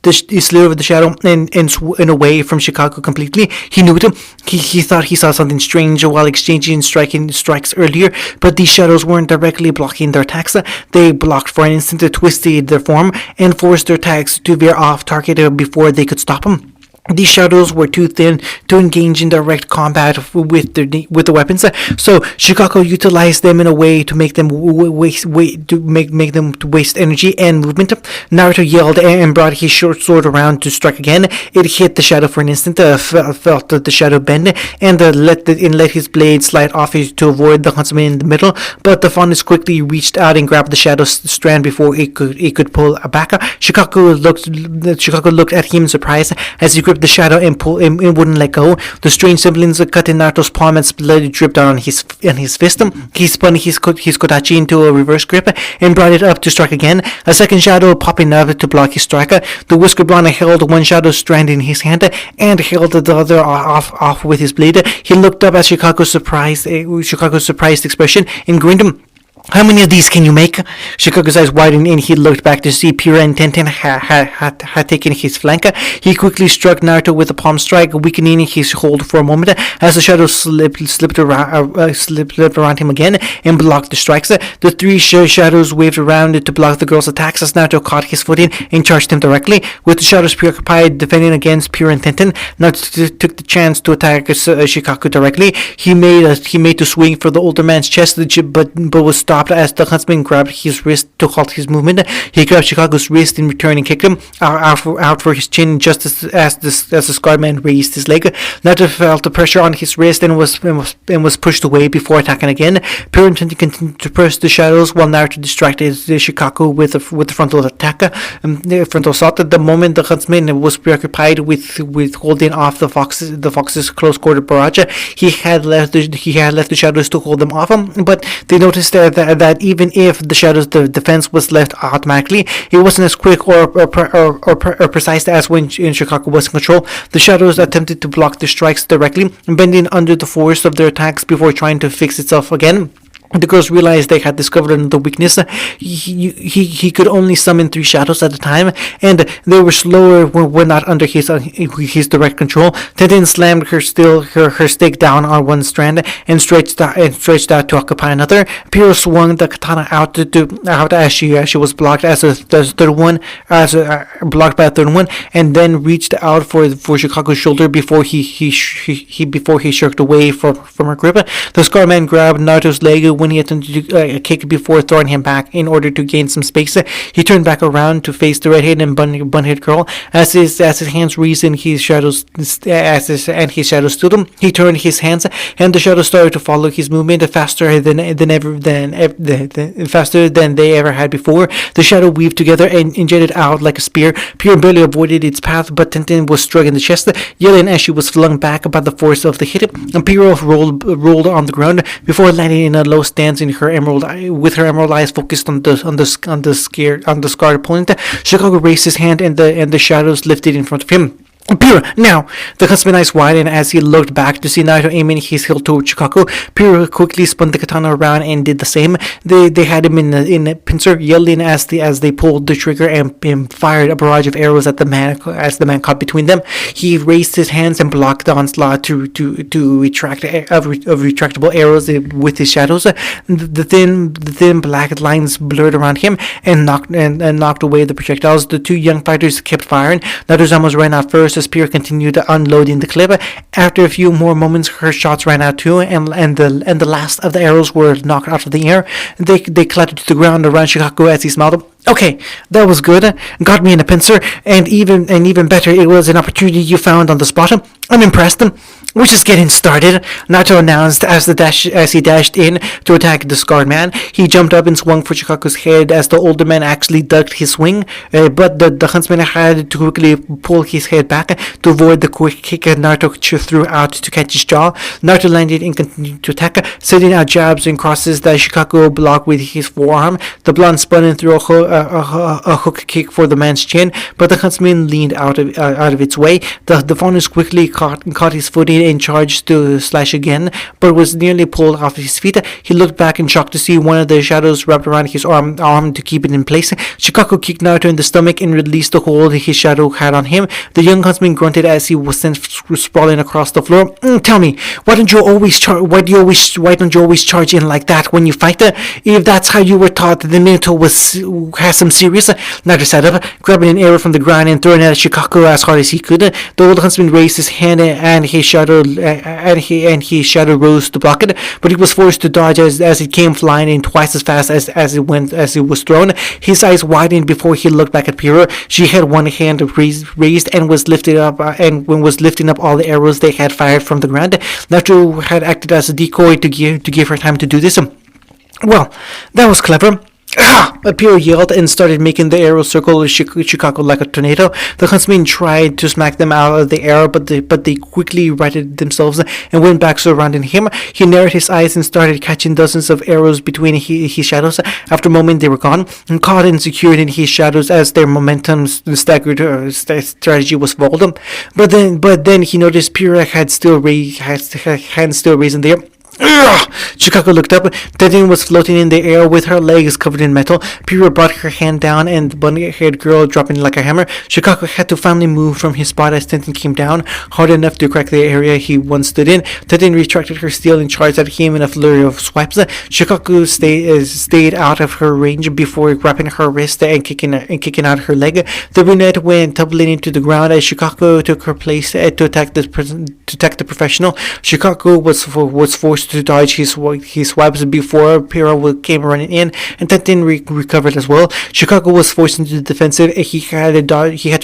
S1: he slid over the shadow and away from Shikaku completely. He knew it. He thought he saw something strange while exchanging strikes earlier, but these shadows weren't directly blocking their attacks. They blocked for an instant, twisted their form, and forced their attacks to veer off target before they could stop them. These shadows were too thin to engage in direct combat with the weapons, so Shikaku utilized them in a way to make them make them waste energy and movement. Naruto yelled and brought his short sword around to strike again. It hit the shadow for an instant, felt the shadow bend, and let his blade slide off to avoid the huntsman in the middle. But the Faunus quickly reached out and grabbed the shadow strand before it could pull back. Shikaku looked at him in surprise as he gripped the shadow and wouldn't let go. The strange semblance cut in Naruto's palm and blood dripped down on his fist. He spun his kodachi into a reverse grip and brought it up to strike again, a second shadow popping up to block his strike. The Whisker Blonde held one shadow strand in his hand and held the other off with his blade. He looked up at Shikaku's surprised expression and grinned. How many of these can you make? Shikaku's eyes widened and he looked back to see Pura and Tenten had taken his flank. He quickly struck Naruto with a palm strike, weakening his hold for a moment as the shadow slipped around him again and blocked the strikes. The three shadows waved around to block the girl's attacks as Naruto caught his footing and charged him directly. With the shadows preoccupied defending against Pura and Tenten, Naruto took the chance to attack Shikaku directly. He made to swing for the older man's chest, but was stopped as the huntsman grabbed his wrist to halt his movement. He grabbed Shikaku's wrist in return and kicked him out for his chin just as the scarred man raised his leg. Naruto felt the pressure on his wrist and was pushed away before attacking again. Pure Intent continued to press the shadows while Naruto distracted Shikaku with the frontal attack. Frontal assault. At the moment, the huntsman was preoccupied with holding off the fox's close-quarter barrage. He had left the shadows to hold them off, but they noticed that even if the shadow's defense was left automatically, it wasn't as quick or precise as when Shikaku was in control. The shadows attempted to block the strikes directly, bending under the force of their attacks before trying to fix itself again. The girls realized they had discovered another weakness. He could only summon 3 shadows at a time, and they were slower when not under his direct control. Tenten slammed her stick down on one strand and stretched out to occupy another. Pyrrha swung the katana out as she was blocked blocked by a third one, and then reached out for Shikaku's shoulder before he shirked away from her grip. The Scar Man grabbed Naruto's leg when he attempted a kick before throwing him back in order to gain some space. He turned back around to face the redhead and bun-head girl. As his hands raised and his shadows stood him, he turned his hands and the shadows started to follow his movement faster than they ever had before. The shadow weaved together and jetted out like a spear. Pure barely avoided its path, but Tenten was struck in the chest, yelling as she was flung back by the force of the hit. Pyrrha rolled on the ground before landing in a low stance with her emerald eyes focused on the scarred opponent. Shikaku raised his hand and the shadows lifted in front of him. Pyrrha, now! The huntsman's eyes widened as he looked back to see Naruto aiming his hilt toward Shikaku. Pyrrha quickly spun the katana around and did the same. They had him in a pincer, yelling as they pulled the trigger and fired a barrage of arrows at the man as the man caught between them. He raised his hands and blocked the onslaught to retract of retractable arrows with his shadows. The thin black lines blurred around him and knocked away the projectiles. The 2 young fighters kept firing. Naruto's almost ran out first as Pyrrha continued unloading the clip. After a few more moments, her shots ran out too, and the last of the arrows were knocked out of the air. They clattered to the ground around Shikaku as he smiled. Okay, that was good. Got me in a pincer, and even better, it was an opportunity you found on the spot. I'm impressed. We're just getting started. Naruto announced as he dashed in to attack the scarred man. He jumped up and swung for Shikaku's head as the older man actually ducked his swing, but the huntsman had to quickly pull his head back to avoid the quick kick Naruto threw out to catch his jaw. Naruto landed and continued to attack, sending out jabs and crosses that Shikaku blocked with his forearm. The blonde spun and threw a hook kick for the man's chin, but the huntsman leaned out of its way. The faunus quickly caught his footing and charged to slash again, but was nearly pulled off his feet. He looked back in shock to see one of the shadows wrapped around his arm to keep it in place. Shikaku kicked Naruto in the stomach and released the hold his shadow had on him. The young huntsman grunted as he was sent sprawling across the floor. Tell me, why don't you always charge in like that when you fight? If that's how you were taught, the Minato has some serious. Naruto sat up, grabbing an arrow from the ground and throwing it at Shikaku as hard as he could. The old huntsman raised his hand and his shadow rose to block it, but he was forced to dodge as it came flying in twice as fast as it was thrown. His eyes widened before he looked back at Pyrrha. She had one hand raised and was lifting up all the arrows they had fired from the ground. Naruto had acted as a decoy to give her time to do this. Well, that was clever. Pyrrha yelled and started making the arrow circle Shikaku like a tornado. The huntsmen tried to smack them out of the air, but they quickly righted themselves and went back surrounding him. He narrowed his eyes and started catching dozens of arrows between his shadows. After a moment, they were gone, and caught and secured in his shadows as their momentum staggered strategy was foiled. But then he noticed Pyrrha had hands still raised in the air. Shikaku looked up. Tenten was floating in the air with her legs covered in metal. Pyrrha brought her hand down and the bunny-haired girl dropping like a hammer. Shikaku had to finally move from his spot as Tenten came down, hard enough to crack the area he once stood in. Tenten retracted her steel and charged at him in a flurry of swipes. Shikaku stayed out of her range before grabbing her wrist and kicking out her leg. The brunette went tumbling into the ground as Shikaku took her place to attack the professional. Shikaku was forced to dodge his swipes before Pyrrha came running in, and Tenten recovered as well. Shikaku was forced into the defensive. He had to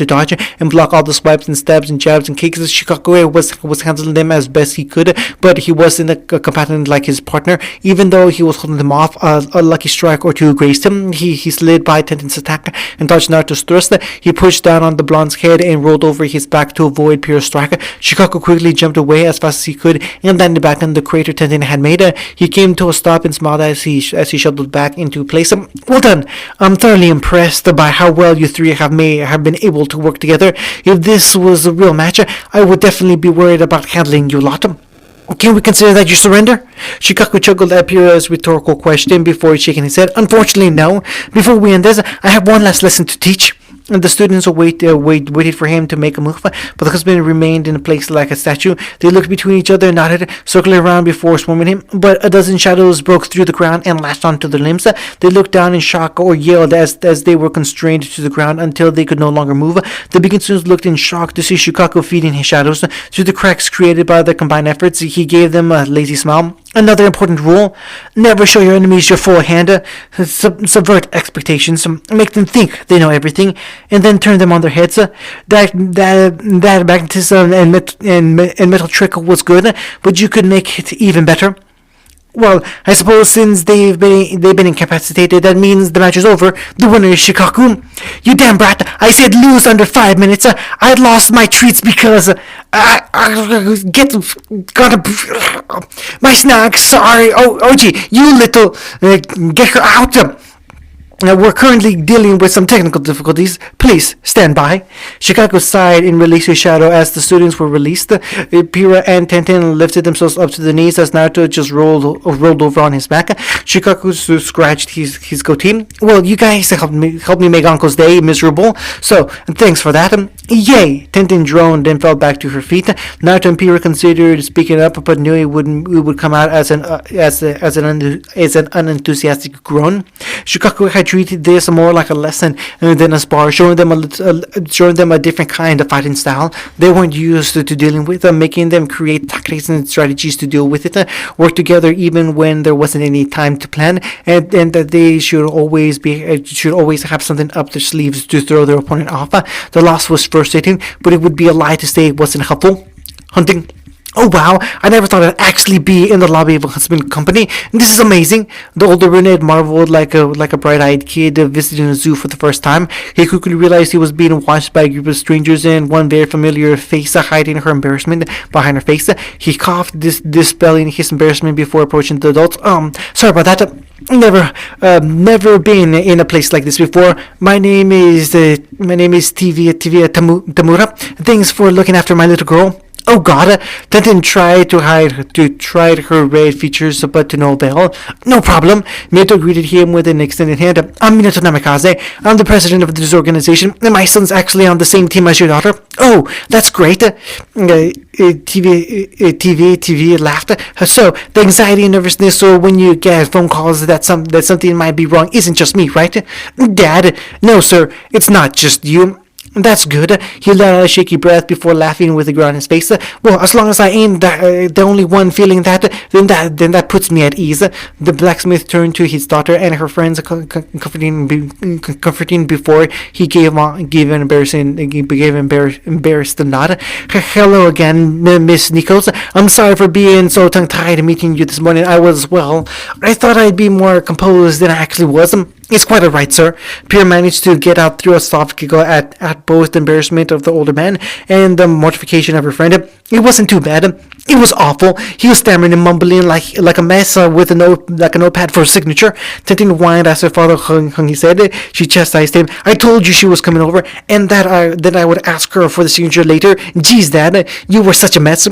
S1: dodge and block all the swipes and stabs and jabs and kicks. Shikaku was handling them as best he could, but he wasn't a combatant like his partner. Even though he was holding them off, a lucky strike or two grazed him. He slid by Tenten's attack and dodged Naruto's thrust. He pushed down on the blonde's head and rolled over his back to avoid Pyrrha's strike. Shikaku quickly jumped away as fast as he could and landed back on the crater Tenten had made. He came to a stop and smiled as he shuttled back into place. Well done. I'm thoroughly impressed by how well you three have been able to work together. If this was a real match, I would definitely be worried about handling you lot. Can we consider that your surrender? Shikaku chuckled at Pyrrha's rhetorical question before shaking his head. Unfortunately, no. Before we end this, I have one last lesson to teach. And the students waited for him to make a move, but the husband remained in place like a statue. They looked between each other and nodded, circling around before swarming him. But a dozen shadows broke through the ground and lashed onto their limbs. They looked down in shock or yelled as they were constrained to the ground until they could no longer move. The big students looked in shock to see Shikaku feeding his shadows. Through the cracks created by their combined efforts, he gave them a lazy smile. Another important rule: never show your enemies your full hand. Subvert expectations. Make them think they know everything, and then turn them on their heads. That magnetism and metal trick was good, but you could make it even better. Well, I suppose since they've been incapacitated, that means the match is over. The winner is Shikaku. You damn brat! I said lose under 5 minutes. I lost my treats because my snack. Sorry, Oji, you little get her out. We're currently dealing with some technical difficulties. Please stand by. Shikaku sighed and released his shadow as the students were released. Pyrrha and Tenten lifted themselves up to the knees as Naruto just rolled over on his back. Shikaku scratched his goatee. Well, you guys helped me make Uncle's day miserable, so thanks for that. Yay! Tenten droned and fell back to her feet. Naruto and Pyrrha considered speaking up, but knew it would come out as an unenthusiastic groan. Shikaku had treat this more like a lesson than a spar, showing them a different kind of fighting style they weren't used to dealing with, making them create tactics and strategies to deal with it, work together even when there wasn't any time to plan, and that they should always have something up their sleeves to throw their opponent off. The loss was frustrating, but it would be a lie to say it wasn't helpful. Hunting. Oh wow, I never thought I'd actually be in the lobby of a husband company. This is amazing. The older brunette marveled like a bright-eyed kid visiting a zoo for the first time. He quickly realized he was being watched by a group of strangers, and one very familiar face hiding her embarrassment behind her face. He coughed, dispelling his embarrassment before approaching the adults. Sorry about that. Never been in a place like this before. My name is TV Tamura. Thanks for looking after my little girl. Oh God, Tintin tried to hide her red features, but to no avail. No problem. Minato greeted him with an extended hand. I'm Minato Namikaze. I'm the president of this organization, and my son's actually on the same team as your daughter. Oh, that's great. TV laughed. So, the anxiety and nervousness when you get phone calls that something might be wrong isn't just me, right? Dad, no sir, it's not just you. That's good. He let out a shaky breath before laughing with a grin on his face. Well, as long as I ain't the only one feeling that, then that puts me at ease. The blacksmith turned to his daughter and her friends, comforting before he gave an embarrassed nod. Hello again, Miss Nichols. I'm sorry for being so tongue-tied meeting you this morning. I thought I'd be more composed than I actually was. It's quite alright, sir. Pierre managed to get out through a soft giggle at both the embarrassment of the older man and the mortification of her friend. It wasn't too bad. It was awful. He was stammering and mumbling like a mess with a notepad for a signature. Tintin whined as her father hung his head. She chastised him. I told you she was coming over, and that I would ask her for the signature later. Geez, Dad, you were such a mess.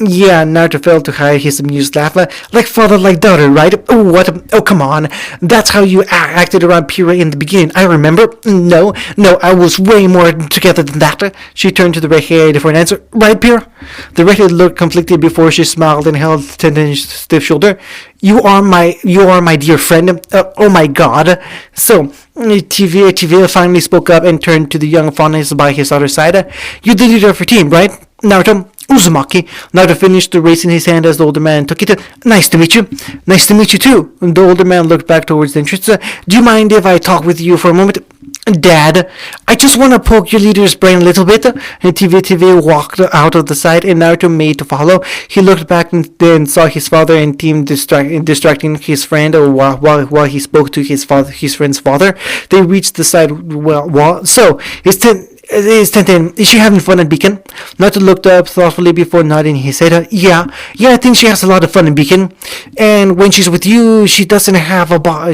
S1: Yeah, Naruto failed to hide his amused laugh. Like father, like daughter, right? Oh, what? Oh, come on. That's how you acted around Pyrrha in the beginning. I remember. No, I was way more together than that. She turned to the red-haired for an answer. Right, Pyrrha? The redhead looked conflicted before she smiled and held Tintin's stiff shoulder. You are my dear friend. Oh my God. So, TV finally spoke up and turned to the young faunus by his other side. You're the leader of your team, right, Naruto? Uzumaki. Naruto finished raising his hand as the older man took it. Nice to meet you. Nice to meet you too. The older man looked back towards the entrance. Do you mind if I talk with you for a moment? Dad, I just want to poke your leader's brain a little bit. And TV walked out of the side and Naruto made to follow. He looked back and then saw his father and team distracting his friend while he spoke to his friend's father. They reached the side wall. So, Tintin, is she having fun at Beacon? Naruto looked up thoughtfully before nodding his head. Yeah, I think she has a lot of fun in Beacon. And when she's with you, she doesn't have a brother,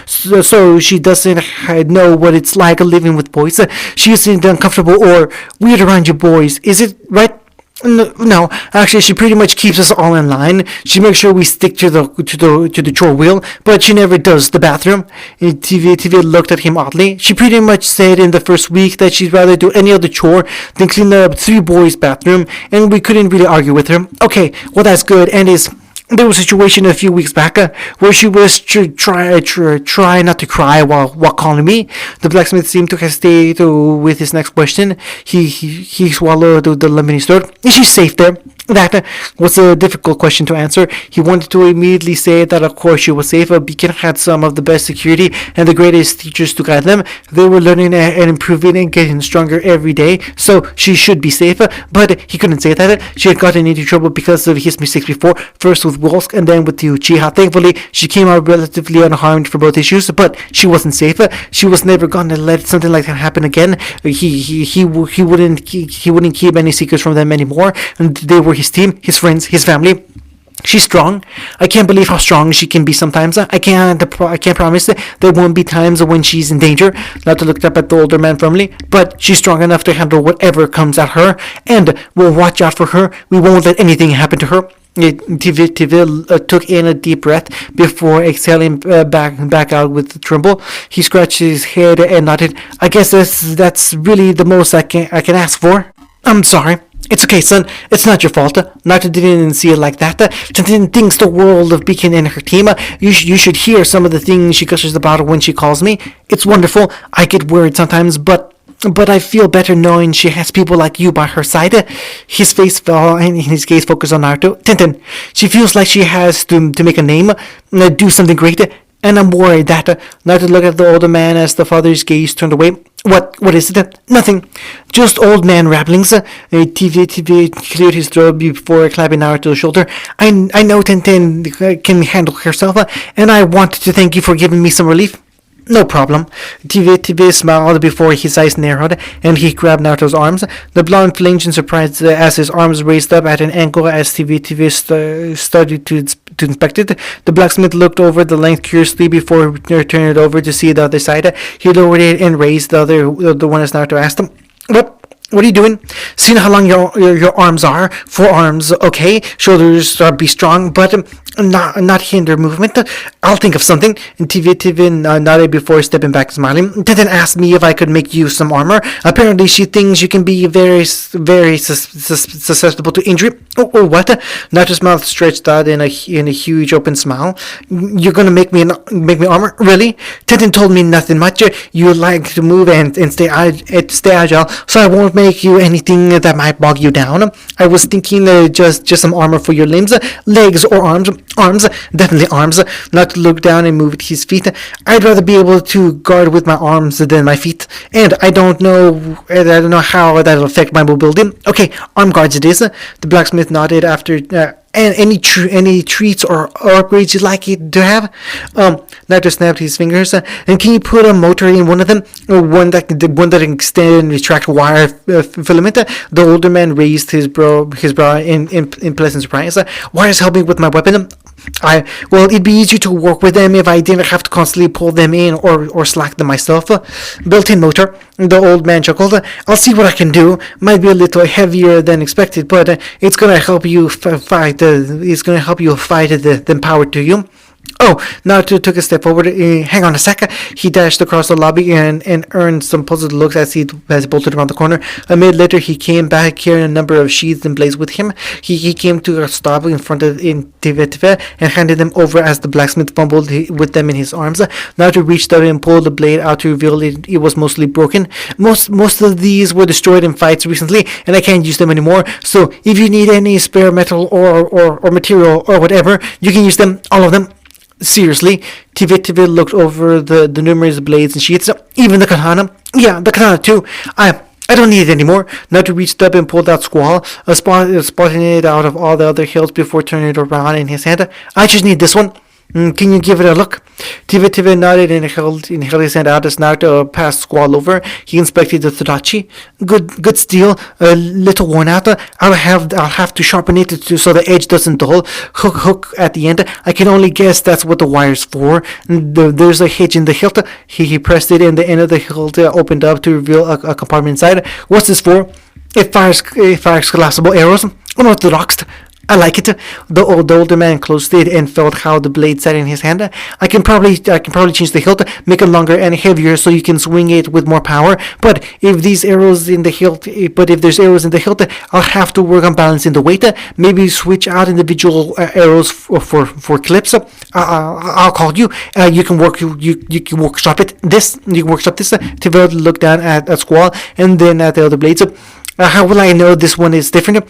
S1: so she doesn't know what it's like living with boys. She isn't uncomfortable or weird around you boys, is it right? No, actually, she pretty much keeps us all in line. She makes sure we stick to the chore wheel, but she never does the bathroom. TV looked at him oddly. She pretty much said in the first week that she'd rather do any other chore than clean up 3 boys' bathroom, and we couldn't really argue with her. Okay, well that's good, and there was a situation a few weeks back where she was try not to cry while calling me. The blacksmith seemed to hesitate with his next question. He swallowed the lemon in his throat. Is she safe there? That was a difficult question to answer. He wanted to immediately say that of course she was safe. Beacon had some of the best security and the greatest teachers to guide them. They were learning and improving and getting stronger every day, so she should be safe. But he couldn't say that. She had gotten into trouble because of his mistakes before, first with Wolsk and then with the Uchiha. Thankfully, she came out relatively unharmed for both issues, but she wasn't safe. She was never going to let something like that happen again. He wouldn't keep any secrets from them anymore, and they were his team, his friends, his family. She's strong. I can't believe how strong she can be sometimes. I can't promise that there won't be times when she's in danger. Naruto looked up at the older man firmly, but she's strong enough to handle whatever comes at her, and we'll watch out for her. We won't let anything happen to her. TV took in a deep breath before exhaling back out with a tremble. He scratched his head and nodded. I guess that's really the most I can ask for. I'm sorry. It's okay, son. It's not your fault. Naruto didn't see it like that. Tenten thinks the world of Beacon and her team. You should hear some of the things she gushes about when she calls me. It's wonderful. I get worried sometimes, but I feel better knowing she has people like you by her side. His face fell and his gaze focused on Naruto. Tenten, she feels like she has to make a name, do something great, and I'm worried that Naruto looked at the older man as the father's gaze turned away. What is it? Nothing. Just old man ramblings. TV cleared his throat before clapping Naruto's shoulder. I know Tenten can handle herself, and I wanted to thank you for giving me some relief. No problem. TV smiled before his eyes narrowed, and he grabbed Naruto's arms. The blonde flinched in surprise as his arms raised up at an angle as TV started to inspect it. The blacksmith looked over the length curiously before turning it over to see the other side. He lowered it and raised the one as Naruto asked him, What are you doing? Seeing how long your arms are, forearms, okay, shoulders be strong, but not hinder movement. I'll think of something. And TV nodded before stepping back, smiling. Tenten asked me if I could make you some armor. Apparently, she thinks you can be very susceptible to injury. Oh, what? Naruto's mouth stretched out in a huge open smile. You're gonna make me armor? Really? Tenten told me nothing much. You like to move and stay agile, so I won't make you anything that might bog you down. I was thinking just some armor for your limbs, legs or arms. Arms, definitely arms. Not to look down and move his feet. I'd rather be able to guard with my arms than my feet, and I don't know how that'll affect my mobility. Okay, arm guards it is. The blacksmith nodded after. And any treats or upgrades you'd like it to have? Naruto snapped his fingers. And can you put a motor in one of them? One that can extend and retract wire filament? The older man raised his brow in pleasant surprise. Wires help me with my weapon. It'd be easier to work with them if I didn't have to constantly pull them in or slack them myself. Built-in motor. The old man chuckled. I'll see what I can do. Might be a little heavier than expected, but it's gonna help you fight. It's gonna help you fight the power to you. Oh, Naruto took a step forward. Hang on a sec. He dashed across the lobby and earned some puzzled looks as he bolted around the corner. A minute later, he came back carrying a number of sheaths and blades with him. He came to a stop in front of TV and handed them over as the blacksmith fumbled with them in his arms. Naruto reached out and pulled the blade out to reveal it was mostly broken. Most of these were destroyed in fights recently, and I can't use them anymore. So if you need any spare metal or material or whatever, you can use them, all of them. Seriously, TV looked over the numerous blades and sheaths, even the katana. Yeah, the katana too. I don't need it anymore. Naruto reached up and pulled out Squall, spotting it out of all the other hills before turning it around in his hand. I just need this one. Can you give it a look? TV nodded and held his hand out as Naruto passed Squall over. He inspected the Tadachi. Good steel, a little worn out. I'll have to sharpen it so the edge doesn't dull. Hook at the end. I can only guess that's what the wire's for. There's a hitch in the hilt. He pressed it and the end of the hilt opened up to reveal a compartment inside. What's this for? It fires collapsible arrows. Unorthodox. I like it. The older man closed it and felt how the blade sat in his hand. I can probably change the hilt, make it longer and heavier so you can swing it with more power. But if there's arrows in the hilt, I'll have to work on balancing the weight. Maybe switch out individual arrows for clips. I'll call you. You can workshop it. You can workshop this. Tivel looked down at Squall and then at the other blades. How will I know this one is different?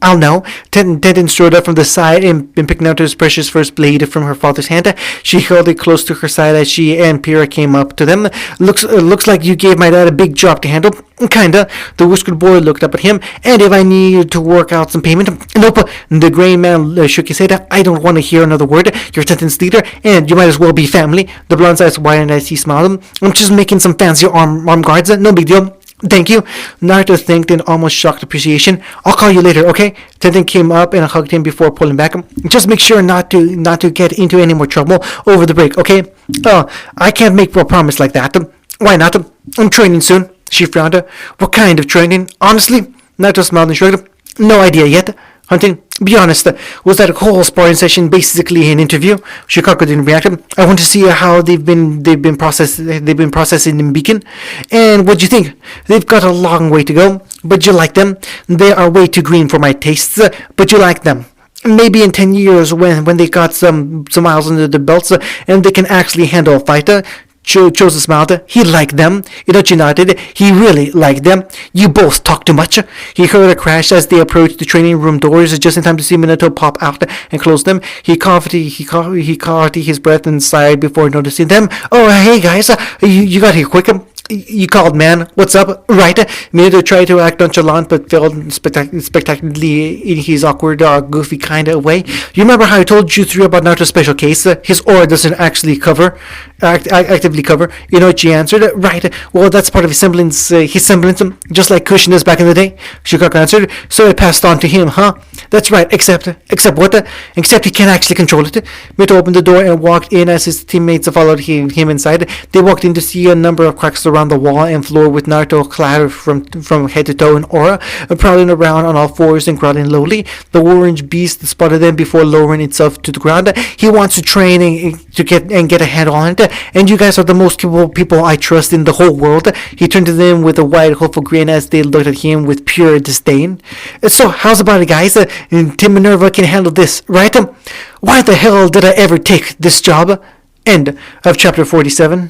S1: I'll know. Tenten strode up from the side and picked out his precious first blade from her father's hand. She held it close to her side as she and Pyrrha came up to them. Looks like you gave my dad a big job to handle. Kinda. The whiskered boy looked up at him. And if I need to work out some payment? Nope. The gray man shook his head. I don't want to hear another word. You're Tenten's leader, and you might as well be family. The blonde's eyes widened as he smiled. I'm just making some fancy arm guards. No big deal. Thank you. Naruto thanked in almost shocked appreciation. I'll call you later, okay? Tenten came up and hugged him before pulling back. Just make sure not to get into any more trouble over the break, okay? I can't make a promise like that. Why not? I'm training soon. She frowned. What kind of training? Honestly? Naruto smiled and shrugged. No idea yet. Hunting? Be honest, was that whole sparring session basically an interview? Chicago didn't react. I want to see how they've been processing in Beacon. And what do you think? They've got a long way to go, but you like them. They are way too green for my tastes, but you like them. Maybe in 10 years, when they got some miles under the belts, and they can actually handle a fight, chose a smile. He liked them. United. He really liked them. You both talk too much. He heard a crash as they approached the training room doors, just in time to see Minato pop out and close them. He caught his breath and sighed before noticing them. Oh, hey guys, you got here quick. You called, man. What's up? Right? Minato tried to act nonchalant, but failed spectacularly in his awkward, goofy kind of way. You remember how I told you three about Naruto's special case? His aura doesn't actually actively cover. She answered. Right. Well, that's part of his semblance, just like Kushina's back in the day. Shikako answered. So it passed on to him, huh? That's right. Except what? Except he can't actually control it. Minato opened the door and walked in as his teammates followed him inside. They walked in to see a number of cracks around the wall and floor with Naruto clad from head to toe in aura, prowling around on all fours and growling lowly. The orange beast spotted them before lowering itself to the ground. He wants to train and get a handle on it, and you guys are the most capable people I trust in the whole world. He turned to them with a wide, hopeful grin as they looked at him with pure disdain. So, how's about it, guys? Tim Minerva can handle this, right? Why the hell did I ever take this job? End of chapter 47.